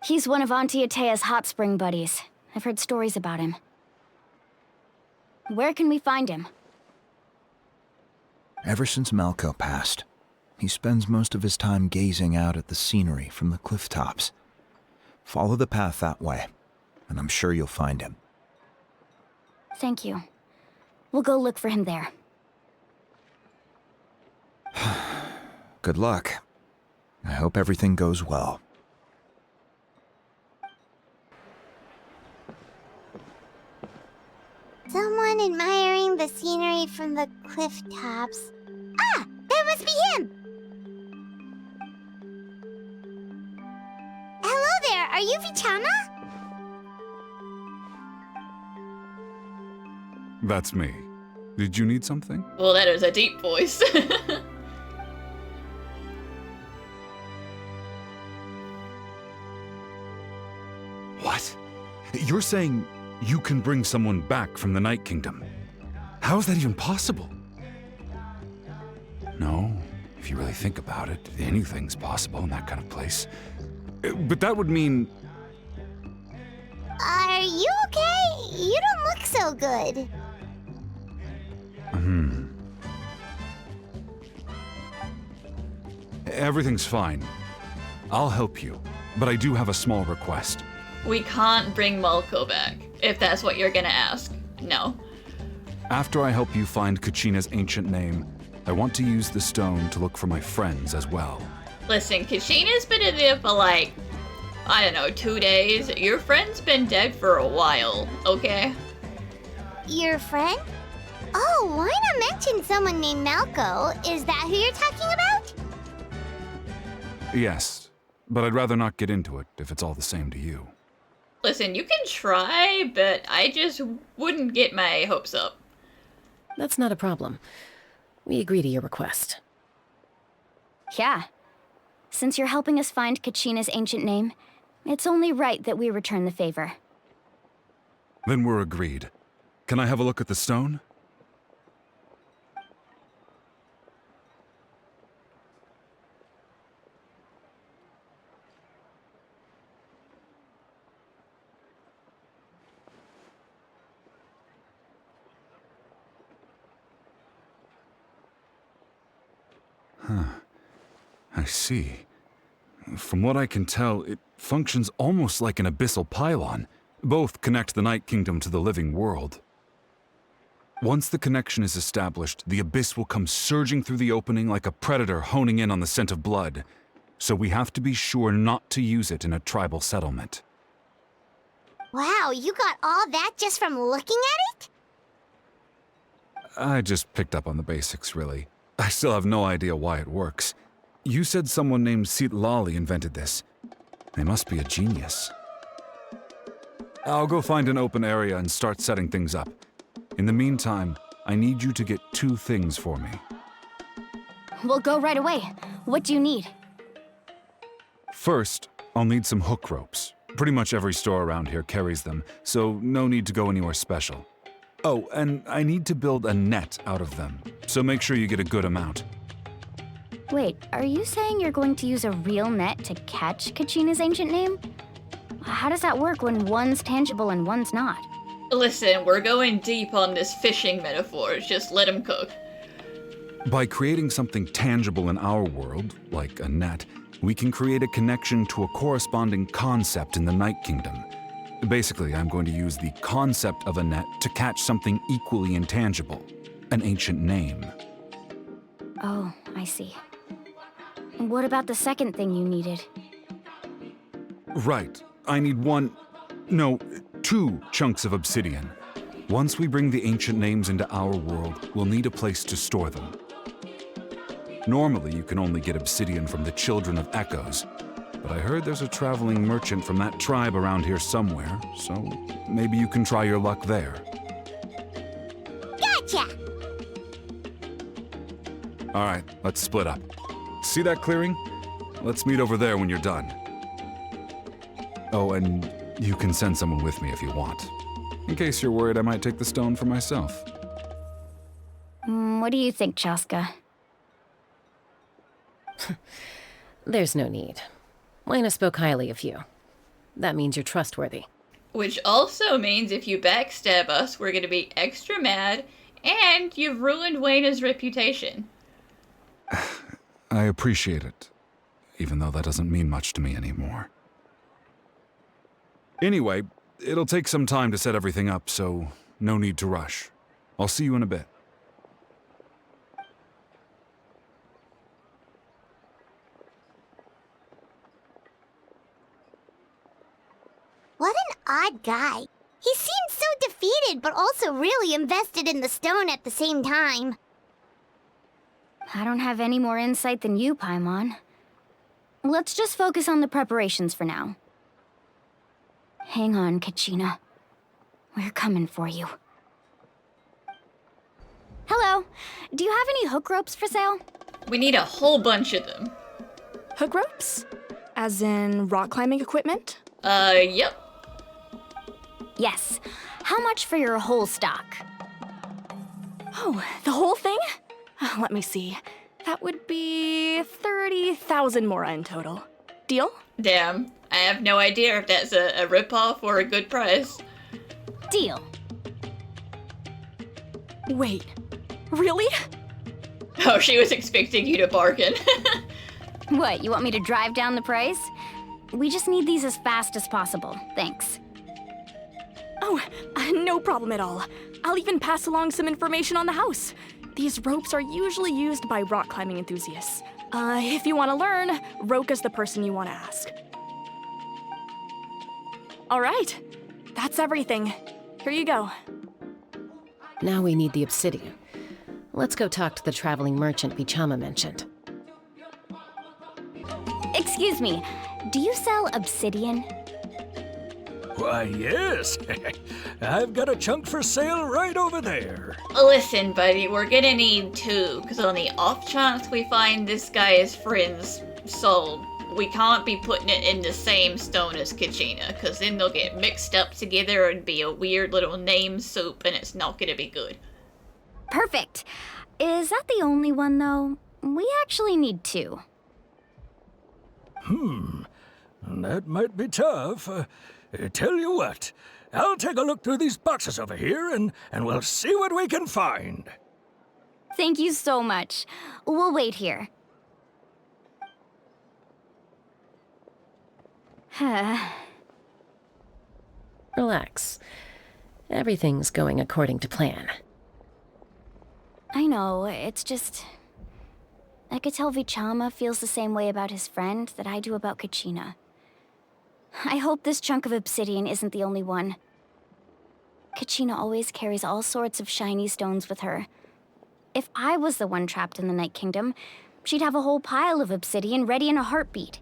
He's one of Auntie Atea's hot spring buddies. I've heard stories about him. Where can we find him? Ever since Malco passed, he spends most of his time gazing out at the scenery from the cliff tops. Follow the path that way, and I'm sure you'll find him. Thank you. We'll go look for him there. Good luck. I hope everything goes well. Someone admiring the scenery from the cliff tops. Ah! That must be him! Hello there, are you Vichama? That's me. Did you need something? Well, that is a deep voice. What? You're saying you can bring someone back from the Night Kingdom? How is that even possible? No, if you really think about it, anything's possible in that kind of place. But that would mean... Are you okay? You don't look so good. Everything's fine. I'll help you, but I do have a small request. We can't bring Malko back, if that's what you're gonna ask. No. After I help you find Kachina's ancient name, I want to use the stone to look for my friends as well. Listen, Kachina's been in there for like, I don't know, 2 days. Your friend's been dead for a while, okay? Your friend? Oh, why not mention someone named Malko? Is that who you're talking about? Yes, but I'd rather not get into it if it's all the same to you. Listen, you can try, but I just wouldn't get my hopes up. That's not a problem. We agree to your request. Yeah. Since you're helping us find Kachina's ancient name, it's only right that we return the favor. Then we're agreed. Can I have a look at the stone? I see. From what I can tell, it functions almost like an abyssal pylon. Both connect the Night Kingdom to the living world. Once the connection is established, the abyss will come surging through the opening like a predator honing in on the scent of blood. So we have to be sure not to use it in a tribal settlement. Wow, you got all that just from looking at it? I just picked up on the basics, really. I still have no idea why it works. You said someone named Lali invented this. They must be a genius. I'll go find an open area and start setting things up. In the meantime, I need you to get 2 things for me. We'll go right away. What do you need? First, I'll need some hook ropes. Pretty much every store around here carries them, so no need to go anywhere special. Oh, and I need to build a net out of them, so make sure you get a good amount. Wait, are you saying you're going to use a real net to catch Kachina's ancient name? How does that work when one's tangible and one's not? Listen, we're going deep on this fishing metaphor. Just let him cook. By creating something tangible in our world, like a net, we can create a connection to a corresponding concept in the Night Kingdom. Basically, I'm going to use the concept of a net to catch something equally intangible, an ancient name. Oh, I see. And what about the second thing you needed? Right. I need 2 chunks of obsidian. Once we bring the ancient names into our world, we'll need a place to store them. Normally, you can only get obsidian from the Children of Echoes, but I heard there's a traveling merchant from that tribe around here somewhere, so maybe you can try your luck there. Gotcha! All right, let's split up. See that clearing? Let's meet over there when you're done. Oh, and you can send someone with me if you want. In case you're worried I might take the stone for myself. What do you think, Chaska? There's no need. Lena spoke highly of you. That means you're trustworthy. Which also means if you backstab us, we're gonna be extra mad, and you've ruined Wayna's reputation. I appreciate it, even though that doesn't mean much to me anymore. Anyway, it'll take some time to set everything up, so no need to rush. I'll see you in a bit. What an odd guy. He seemed so defeated, but also really invested in the stone at the same time. I don't have any more insight than you, Paimon. Let's just focus on the preparations for now. Hang on, Kachina. We're coming for you. Hello. Do you have any hook ropes for sale? We need a whole bunch of them. Hook ropes? As in rock climbing equipment? Yep. Yes. How much for your whole stock? Oh, the whole thing? Let me see. That would be 30,000 mora in total. Deal? Damn. I have no idea if that's a ripoff or a good price. Deal. Wait. Really? Oh, she was expecting you to bargain. What, you want me to drive down the price? We just need these as fast as possible. Thanks. Oh, no problem at all. I'll even pass along some information on the house. These ropes are usually used by rock climbing enthusiasts. If you want to learn, Roka's the person you want to ask. All right. That's everything. Here you go. Now we need the obsidian. Let's go talk to the traveling merchant Vichama mentioned. Excuse me, do you sell obsidian? Why, yes. I've got a chunk for sale right over there. Listen, buddy, we're gonna need two, because on the off chance we find this guy's friend's soul, we can't be putting it in the same stone as Kachina, because then they'll get mixed up together and be a weird little name soup, and it's not gonna be good. Perfect. Is that the only one, though? We actually need two. That might be tough. Tell you what, I'll take a look through these boxes over here, and we'll see what we can find. Thank you so much. We'll wait here. Relax. Everything's going according to plan. I know, it's just... I could tell Vichama feels the same way about his friend that I do about Kachina. I hope this chunk of obsidian isn't the only one. Kachina always carries all sorts of shiny stones with her. If I was the one trapped in the Night Kingdom, she'd have a whole pile of obsidian ready in a heartbeat.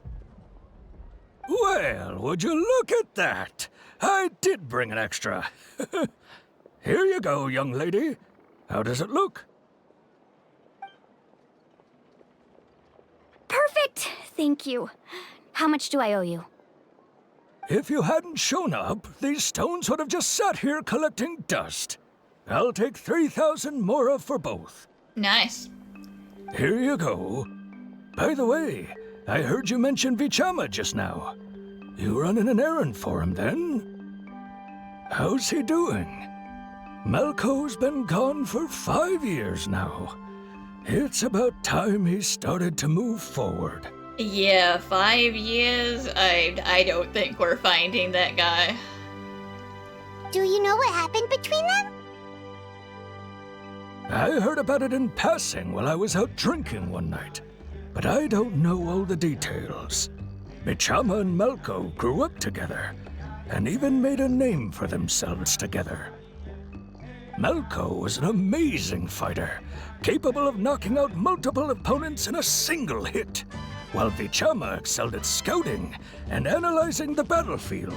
Well, would you look at that? I did bring an extra. Here you go, young lady. How does it look? Perfect! Thank you. How much do I owe you? If you hadn't shown up, these stones would have just sat here collecting dust. I'll take 3,000 mora for both. Nice. Here you go. By the way, I heard you mention Vichama just now. You running an errand for him, then? How's he doing? Malco's been gone for 5 years now. It's about time he started to move forward. Yeah, 5 years? I don't think we're finding that guy. Do you know what happened between them? I heard about it in passing while I was out drinking one night, but I don't know all the details. Vichama and Malco grew up together, and even made a name for themselves together. Malco was an amazing fighter, capable of knocking out multiple opponents in a single hit, while Vichama excelled at scouting and analyzing the battlefield.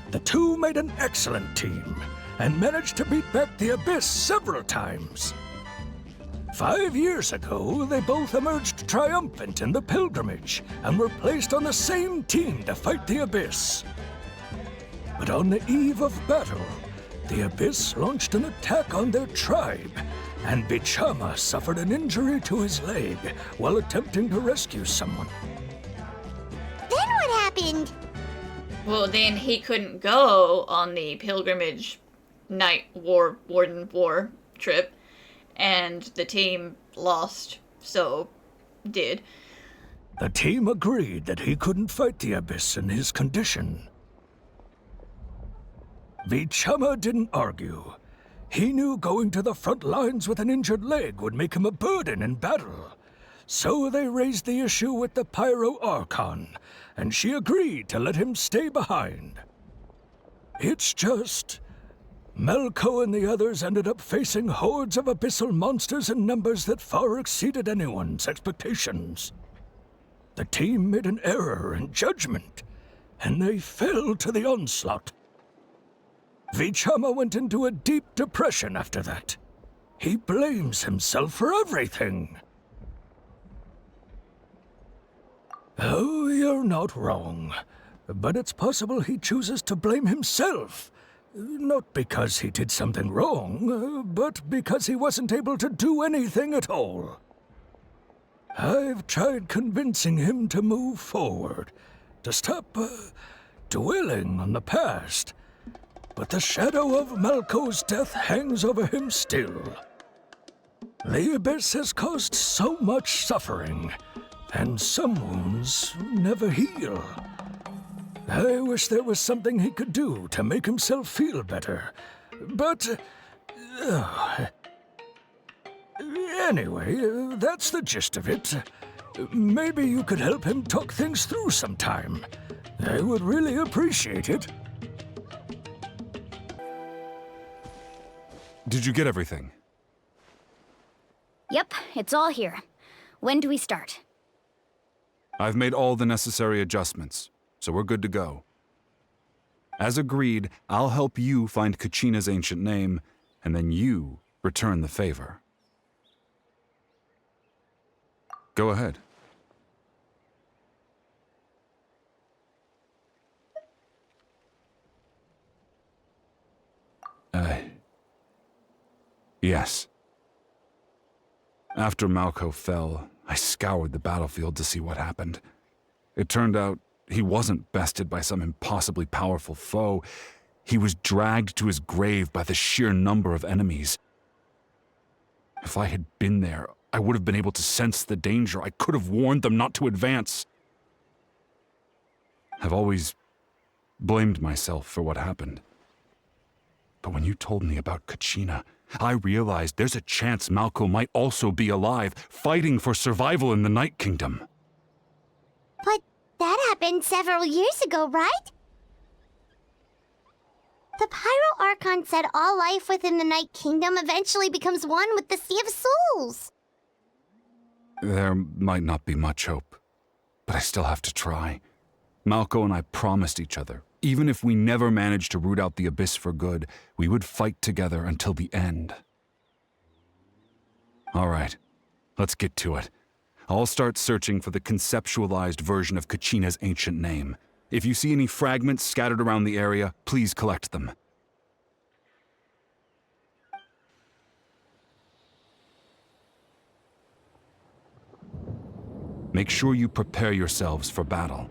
The two made an excellent team, and managed to beat back the Abyss several times. 5 years ago, they both emerged triumphant in the pilgrimage, and were placed on the same team to fight the Abyss. But on the eve of battle, the Abyss launched an attack on their tribe, and Vichama suffered an injury to his leg while attempting to rescue someone. Then what happened? Well, then he couldn't go on the pilgrimage Night Warden War trip, and the team lost, so did. The team agreed that he couldn't fight the Abyss in his condition. Vichama didn't argue. He knew going to the front lines with an injured leg would make him a burden in battle. So they raised the issue with the Pyro Archon, and she agreed to let him stay behind. It's just... Malco and the others ended up facing hordes of abyssal monsters in numbers that far exceeded anyone's expectations. The team made an error in judgment, and they fell to the onslaught. Vichama went into a deep depression after that. He blames himself for everything. Oh, you're not wrong. But it's possible he chooses to blame himself. Not because he did something wrong, but because he wasn't able to do anything at all. I've tried convincing him to move forward, to stop dwelling on the past. But the shadow of Malco's death hangs over him still. The Abyss has caused so much suffering, and some wounds never heal. I wish there was something he could do to make himself feel better. But... anyway, that's the gist of it. Maybe you could help him talk things through sometime. I would really appreciate it. Did you get everything? Yep, it's all here. When do we start? I've made all the necessary adjustments, so we're good to go. As agreed, I'll help you find Kachina's ancient name, and then you return the favor. Go ahead. Yes. After Malco fell, I scoured the battlefield to see what happened. It turned out he wasn't bested by some impossibly powerful foe. He was dragged to his grave by the sheer number of enemies. If I had been there, I would have been able to sense the danger. I could have warned them not to advance. I've always blamed myself for what happened. But when you told me about Kachina, I realized there's a chance Malco might also be alive, fighting for survival in the Night Kingdom. But that happened several years ago, right? The Pyro Archon said all life within the Night Kingdom eventually becomes one with the Sea of Souls. There might not be much hope, but I still have to try. Malco and I promised each other, even if we never managed to root out the Abyss for good, we would fight together until the end. All right, let's get to it. I'll start searching for the conceptualized version of Kachina's ancient name. If you see any fragments scattered around the area, please collect them. Make sure you prepare yourselves for battle.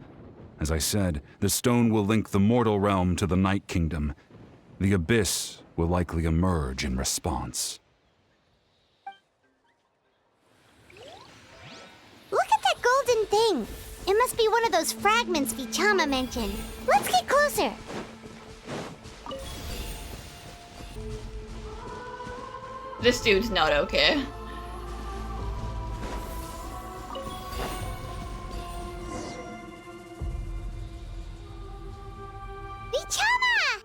As I said, the stone will link the mortal realm to the Night Kingdom. The Abyss will likely emerge in response. Look at that golden thing. It must be one of those fragments Vichama mentioned. Let's get closer. This dude's not okay. Vichama!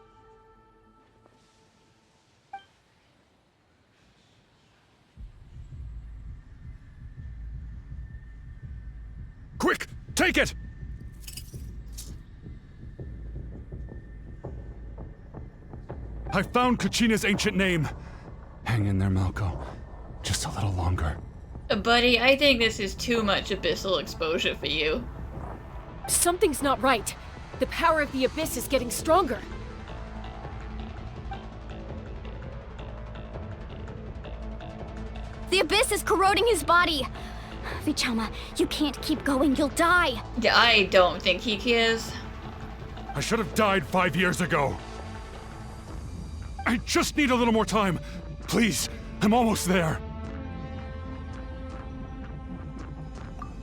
Quick! Take it! I found Kachina's ancient name. Hang in there, Malco. Just a little longer. Buddy, I think this is too much abyssal exposure for you. Something's not right. The power of the Abyss is getting stronger. The Abyss is corroding his body. Vichama, you can't keep going. You'll die. I don't think he cares. I should have died 5 years ago. I just need a little more time. Please, I'm almost there.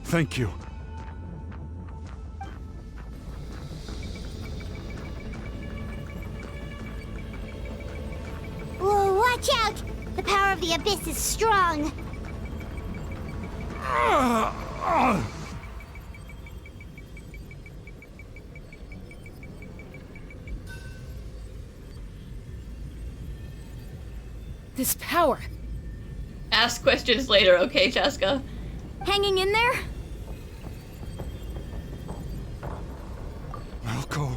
Thank you. Whoa, watch out! The power of the Abyss is strong. This power. Ask questions later, okay, Chaska? Hanging in there? Malco.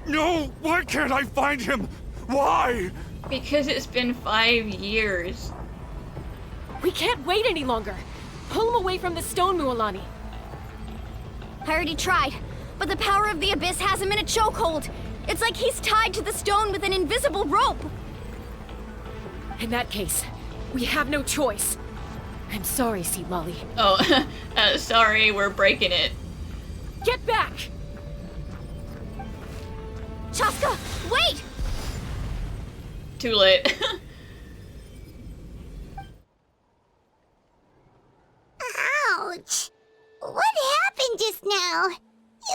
No! Why can't I find him? Why? Because it's been 5 years. We can't wait any longer. Pull him away from the stone, Mualani. I already tried, but the power of the Abyss has him in a chokehold. It's like he's tied to the stone with an invisible rope. In that case, we have no choice. I'm sorry, Sea Lolly. Oh, sorry, we're breaking it. Get back! Chaska, wait! Too late. Ouch! What happened just now?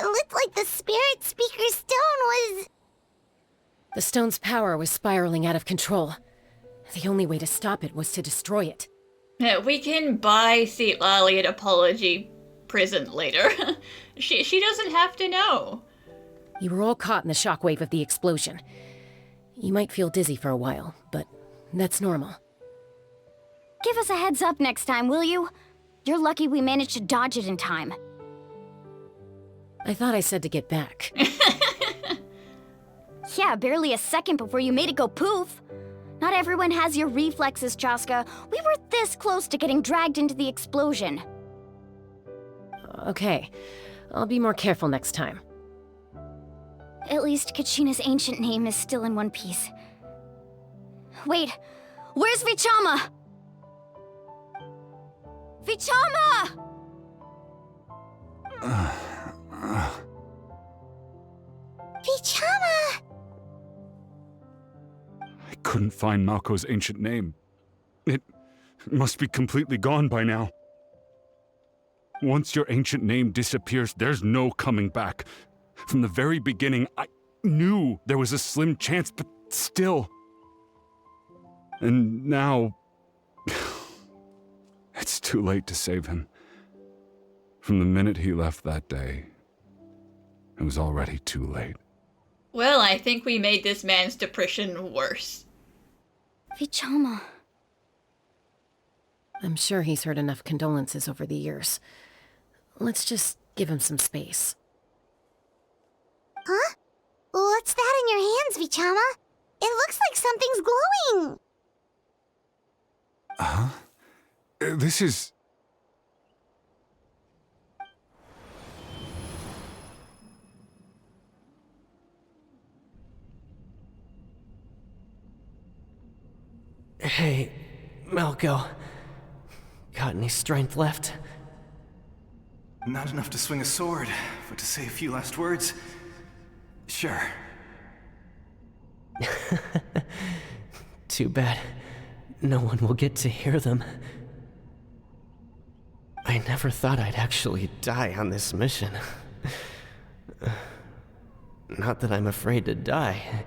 It looked like the Spirit Speaker's stone was... The stone's power was spiraling out of control. The only way to stop it was to destroy it. Yeah, we can buy Seat Lally an apology present later. she doesn't have to know. You were all caught in the shockwave of the explosion. You might feel dizzy for a while, but that's normal. Give us a heads up next time, will you? You're lucky we managed to dodge it in time. I thought I said to get back. Yeah, barely a second before you made it go poof. Not everyone has your reflexes, Chaska. We were this close to getting dragged into the explosion. Okay, I'll be more careful next time. At least Kachina's ancient name is still in one piece. Wait, where's Vichama? Vichama! Vichama! I couldn't find Malko's ancient name. It must be completely gone by now. Once your ancient name disappears, there's no coming back. From the very beginning, I knew there was a slim chance, but still. And now... it's too late to save him. From the minute he left that day, it was already too late. Well, I think we made this man's depression worse. Vichama. I'm sure he's heard enough condolences over the years. Let's just give him some space. Huh? What's that in your hands, Vichama? It looks like something's glowing! Huh? This is... Hey, Malko. Got any strength left? Not enough to swing a sword, but to say a few last words? Sure. Too bad. No one will get to hear them. I never thought I'd actually die on this mission. Not that I'm afraid to die.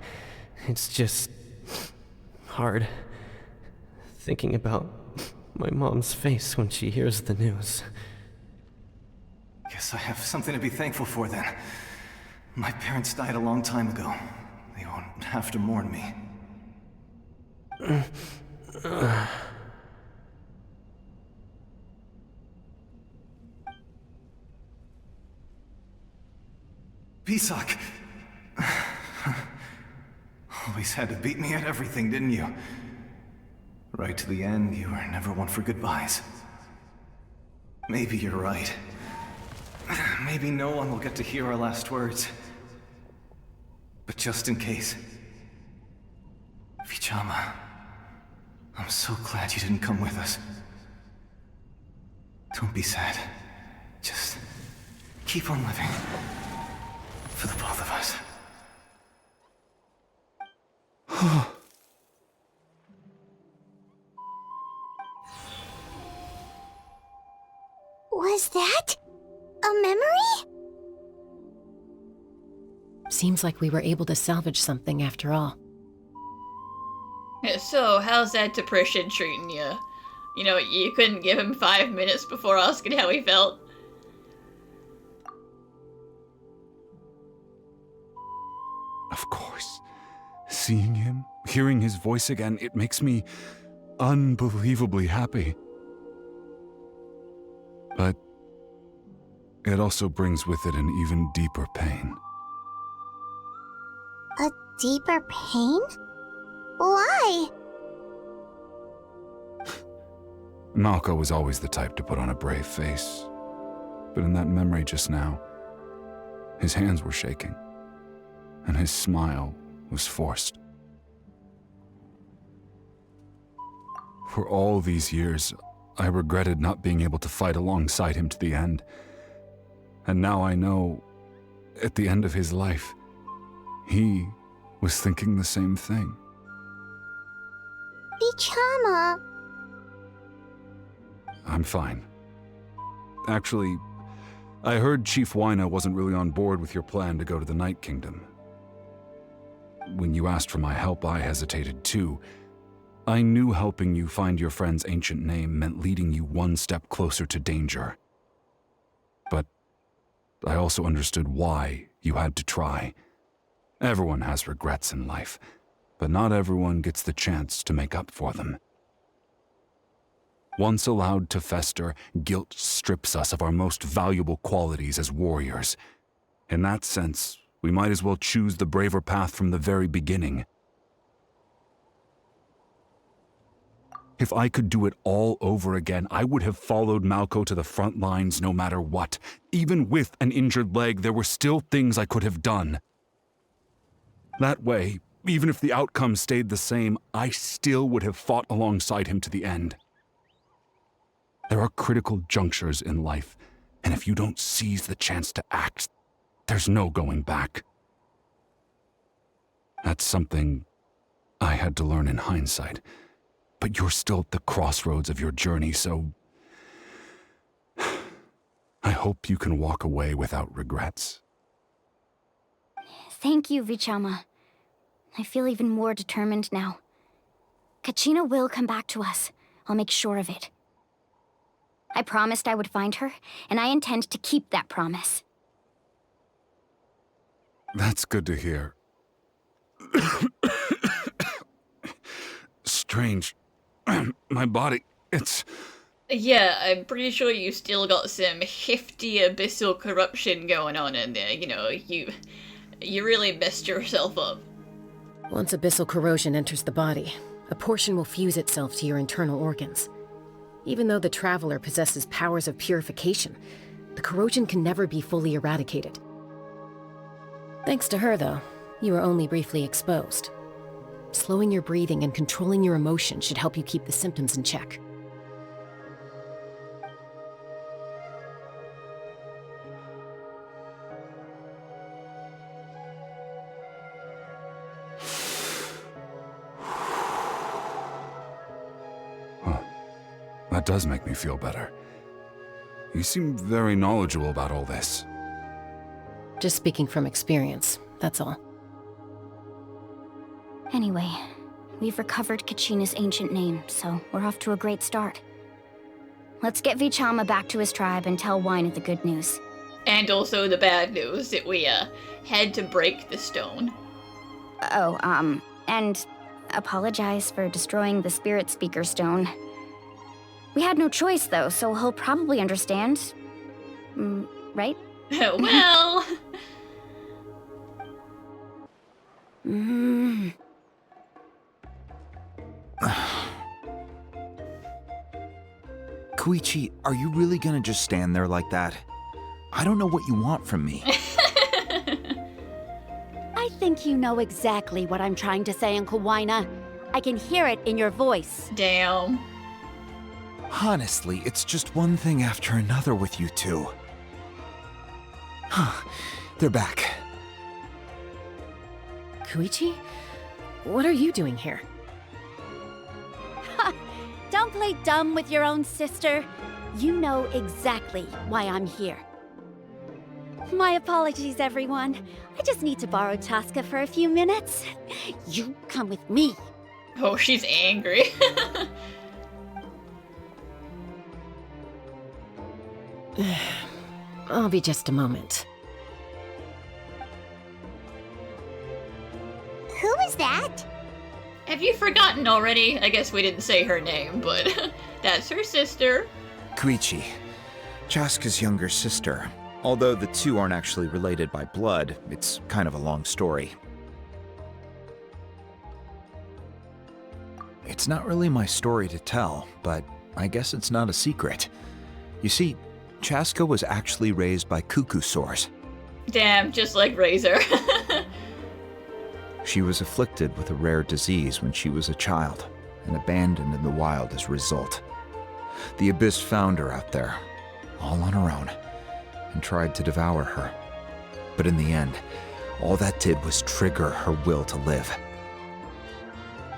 It's just... hard. Thinking about my mom's face when she hears the news. Guess I have something to be thankful for then. My parents died a long time ago. They won't have to mourn me. Pisak! Always had to beat me at everything, didn't you? Right to the end, you were never one for goodbyes. Maybe you're right. Maybe no one will get to hear our last words. But just in case... Vichama, I'm so glad you didn't come with us. Don't be sad. Just keep on living. For the both of us. Was that a memory? Seems like we were able to salvage something after all. So, how's that depression treating you? You know, you couldn't give him 5 minutes before asking how he felt? Of course. Seeing him, hearing his voice again, it makes me unbelievably happy. But it also brings with it an even deeper pain. A deeper pain? Why? Malko was always the type to put on a brave face. But in that memory just now, his hands were shaking, and his smile was forced. For all these years, I regretted not being able to fight alongside him to the end. And now I know, at the end of his life, he was thinking the same thing. Vichama! I'm fine. Actually, I heard Chief Wyna wasn't really on board with your plan to go to the Night Kingdom. When you asked for my help, I hesitated too. I knew helping you find your friend's ancient name meant leading you one step closer to danger. But I also understood why you had to try. Everyone has regrets in life, but not everyone gets the chance to make up for them. Once allowed to fester, guilt strips us of our most valuable qualities as warriors. In that sense, we might as well choose the braver path from the very beginning. If I could do it all over again, I would have followed Malko to the front lines no matter what. Even with an injured leg, there were still things I could have done. That way, even if the outcome stayed the same, I still would have fought alongside him to the end. There are critical junctures in life, and if you don't seize the chance to act, there's no going back. That's something I had to learn in hindsight, but you're still at the crossroads of your journey, so I hope you can walk away without regrets. Thank you, Vichama. I feel even more determined now. Kachina will come back to us. I'll make sure of it. I promised I would find her, and I intend to keep that promise. That's good to hear. Strange. My body, it's... Yeah, I'm pretty sure you still got some hefty abyssal corruption going on in there. You know, you really messed yourself up. Once abyssal corrosion enters the body, a portion will fuse itself to your internal organs. Even though the Traveler possesses powers of purification, the corrosion can never be fully eradicated. Thanks to her, though, you are only briefly exposed. Slowing your breathing and controlling your emotions should help you keep the symptoms in check. That does make me feel better. You seem very knowledgeable about all this. Just speaking from experience, that's all. Anyway, we've recovered Kachina's ancient name, so we're off to a great start. Let's get Vichama back to his tribe and tell Wyna the good news. And also the bad news that we, had to break the stone. Oh, and apologize for destroying the Spirit Speaker stone. We had no choice, though, so he'll probably understand. Right? Well... Koichi, are you really gonna just stand there like that? I don't know what you want from me. I think you know exactly what I'm trying to say, Uncle Wyna. I can hear it in your voice. Damn. Honestly, it's just one thing after another with you two. They're back. Koichi? What are you doing here? Don't play dumb with your own sister. You know exactly why I'm here. My apologies, everyone. I just need to borrow Tosca for a few minutes. You come with me. Oh, she's angry. I'll be just a moment. Who is that? Have you forgotten already? I guess we didn't say her name, but that's her sister. Koichi, Chaska's younger sister. Although the two aren't actually related by blood, it's kind of a long story. It's not really my story to tell, but I guess it's not a secret. You see, Chaska was actually raised by cuckoo sores. Damn, just like Razor. She was afflicted with a rare disease when she was a child and abandoned in the wild as a result. The Abyss found her out there, all on her own, and tried to devour her. But in the end, all that did was trigger her will to live.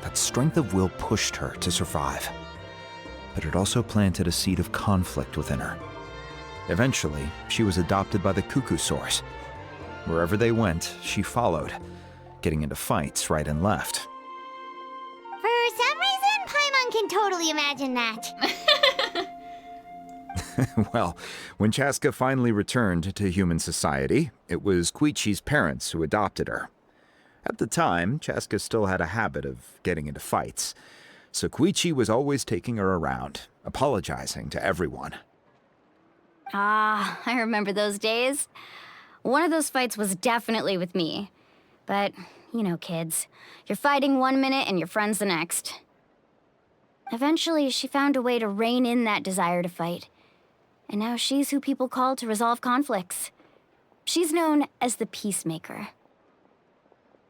That strength of will pushed her to survive, but it also planted a seed of conflict within her. Eventually, she was adopted by the cuckoo source. Wherever they went, she followed, getting into fights right and left. For some reason, Paimon can totally imagine that. Well, when Chaska finally returned to human society, it was Koichi's parents who adopted her. At the time, Chaska still had a habit of getting into fights, so Koichi was always taking her around, apologizing to everyone. Ah, I remember those days. One of those fights was definitely with me. But, you know, kids. You're fighting one minute and your friend's the next. Eventually, she found a way to rein in that desire to fight. And now she's who people call to resolve conflicts. She's known as the Peacemaker.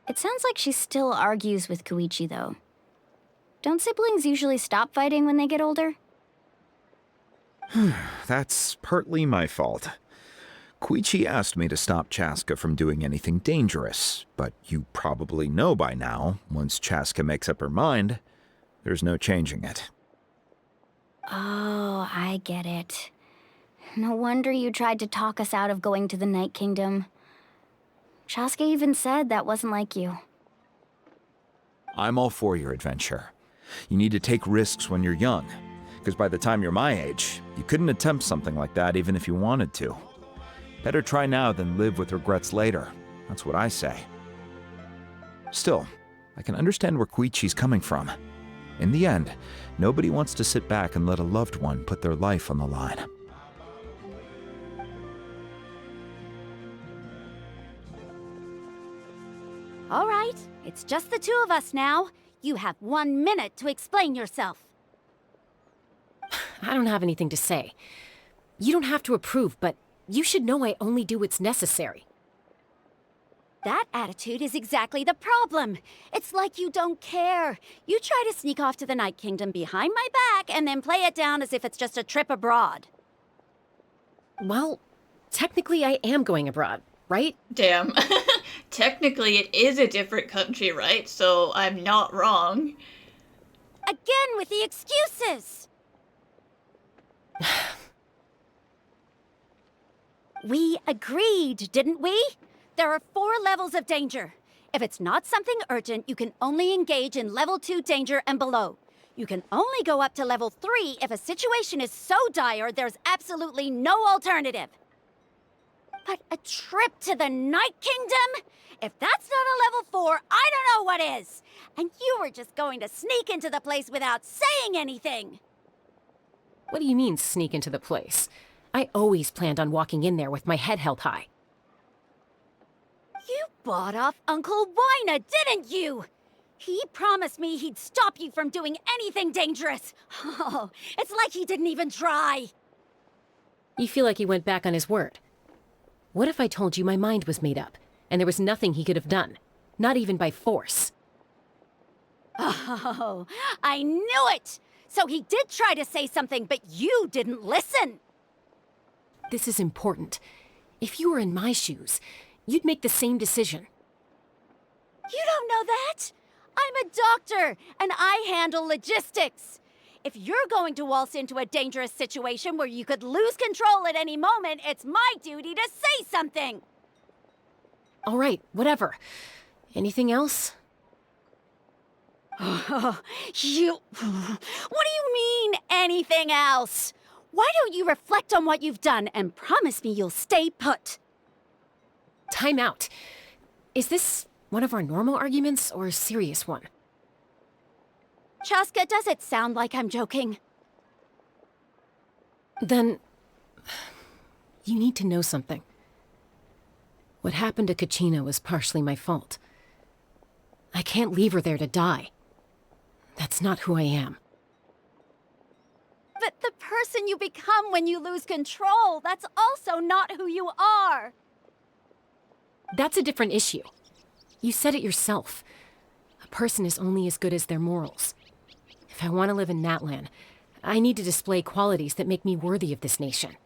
It sounds like she still argues with Koichi, though. Don't siblings usually stop fighting when they get older? That's partly my fault. Koichi asked me to stop Chaska from doing anything dangerous, but you probably know by now, once Chaska makes up her mind, there's no changing it. Oh, I get it. No wonder you tried to talk us out of going to the Night Kingdom. Chaska even said that wasn't like you. I'm all for your adventure. You need to take risks when you're young, because by the time you're my age, you couldn't attempt something like that even if you wanted to. Better try now than live with regrets later. That's what I say. Still, I can understand where Koichi's coming from. In the end, nobody wants to sit back and let a loved one put their life on the line. All right, it's just the two of us now. You have 1 minute to explain yourself. I don't have anything to say. You don't have to approve, but you should know I only do what's necessary. That attitude is exactly the problem. It's like you don't care. You try to sneak off to the Night Kingdom behind my back and then play it down as if it's just a trip abroad. Well, technically I am going abroad, right? Damn. Technically it is a different country, right? So I'm not wrong. Again with the excuses! We agreed, didn't we? There are 4 levels of danger. If it's not something urgent, you can only engage in level 2 danger and below. You can only go up to level 3 if a situation is so dire there's absolutely no alternative. But a trip to the Night Kingdom? If that's not a level 4, I don't know what is. And you were just going to sneak into the place without saying anything. What do you mean, sneak into the place? I always planned on walking in there with my head held high. You bought off Uncle Wina, didn't you? He promised me he'd stop you from doing anything dangerous. Oh, it's like he didn't even try. You feel like he went back on his word. What if I told you my mind was made up, and there was nothing he could have done? Not even by force. Oh, I knew it! So he did try to say something, but you didn't listen. This is important. If you were in my shoes, you'd make the same decision. You don't know that? I'm a doctor, and I handle logistics. If you're going to waltz into a dangerous situation where you could lose control at any moment, it's my duty to say something. All right, whatever. Anything else? What do you mean, anything else? Why don't you reflect on what you've done and promise me you'll stay put? Time out. Is this one of our normal arguments or a serious one? Chaska, does it sound like I'm joking? Then, you need to know something. What happened to Kachina was partially my fault. I can't leave her there to die. That's not who I am. But the person you become when you lose control, that's also not who you are. That's a different issue. You said it yourself. A person is only as good as their morals. If I want to live in Natlan, I need to display qualities that make me worthy of this nation.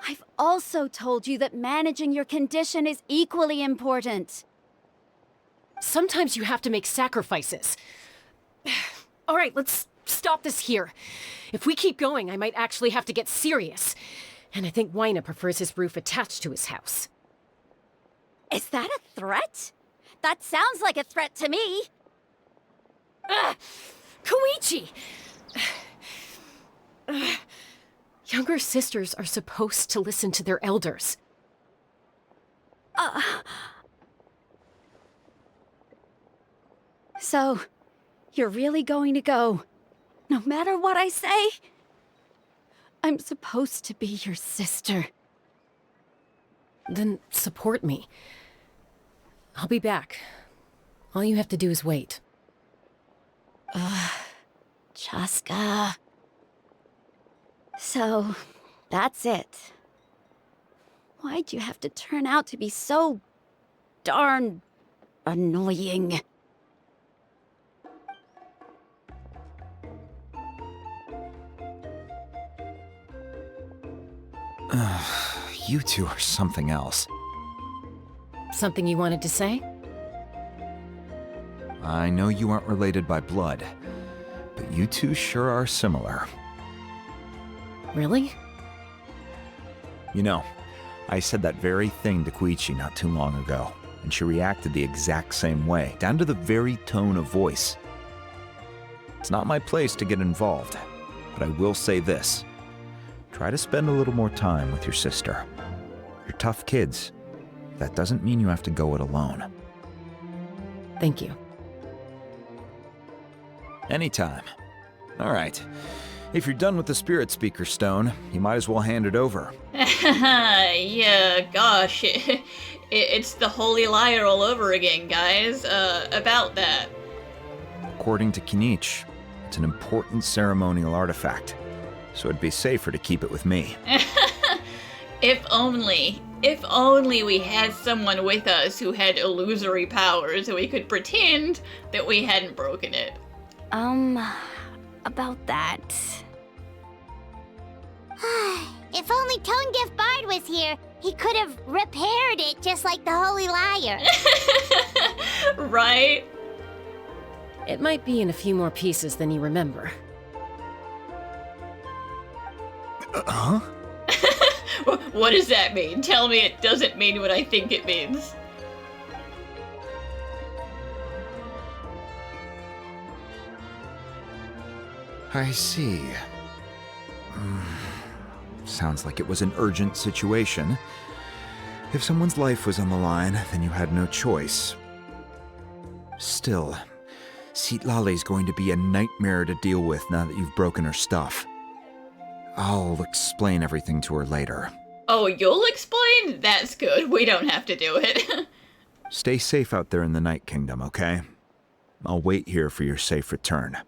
I've also told you that managing your condition is equally important. Sometimes you have to make sacrifices. All right, let's stop this here. If we keep going, I might actually have to get serious. And I think Wyna prefers his roof attached to his house. Is that a threat? That sounds like a threat to me. Koichi! Younger sisters are supposed to listen to their elders. So, you're really going to go, no matter what I say? I'm supposed to be your sister. Then support me. I'll be back. All you have to do is wait. Chaska. So, that's it. Why'd you have to turn out to be so darn annoying? You two are something else. Something you wanted to say? I know you aren't related by blood, but you two sure are similar. Really? You know, I said that very thing to Koichi not too long ago, and she reacted the exact same way, down to the very tone of voice. It's not my place to get involved, but I will say this. Try to spend a little more time with your sister. You're tough kids. That doesn't mean you have to go it alone. Thank you. Anytime. All right. If you're done with the Spirit Speaker Stone, you might as well hand it over. Yeah, gosh. It's the Holy Liar all over again, guys. About that. According to Kinich, it's an important ceremonial artifact, so it'd be safer to keep it with me. If only we had someone with us who had illusory powers so we could pretend that we hadn't broken it. About that. If only Tone Deaf Bard was here, he could have repaired it just like the Holy Liar. Right? It might be in a few more pieces than you remember. Huh? What does that mean? Tell me it doesn't mean what I think it means. I see. Sounds like it was an urgent situation. If someone's life was on the line, then you had no choice. Still, Citlali's going to be a nightmare to deal with now that you've broken her stuff. I'll explain everything to her later. Oh, you'll explain? That's good. We don't have to do it. Stay safe out there in the Night Kingdom, okay? I'll wait here for your safe return.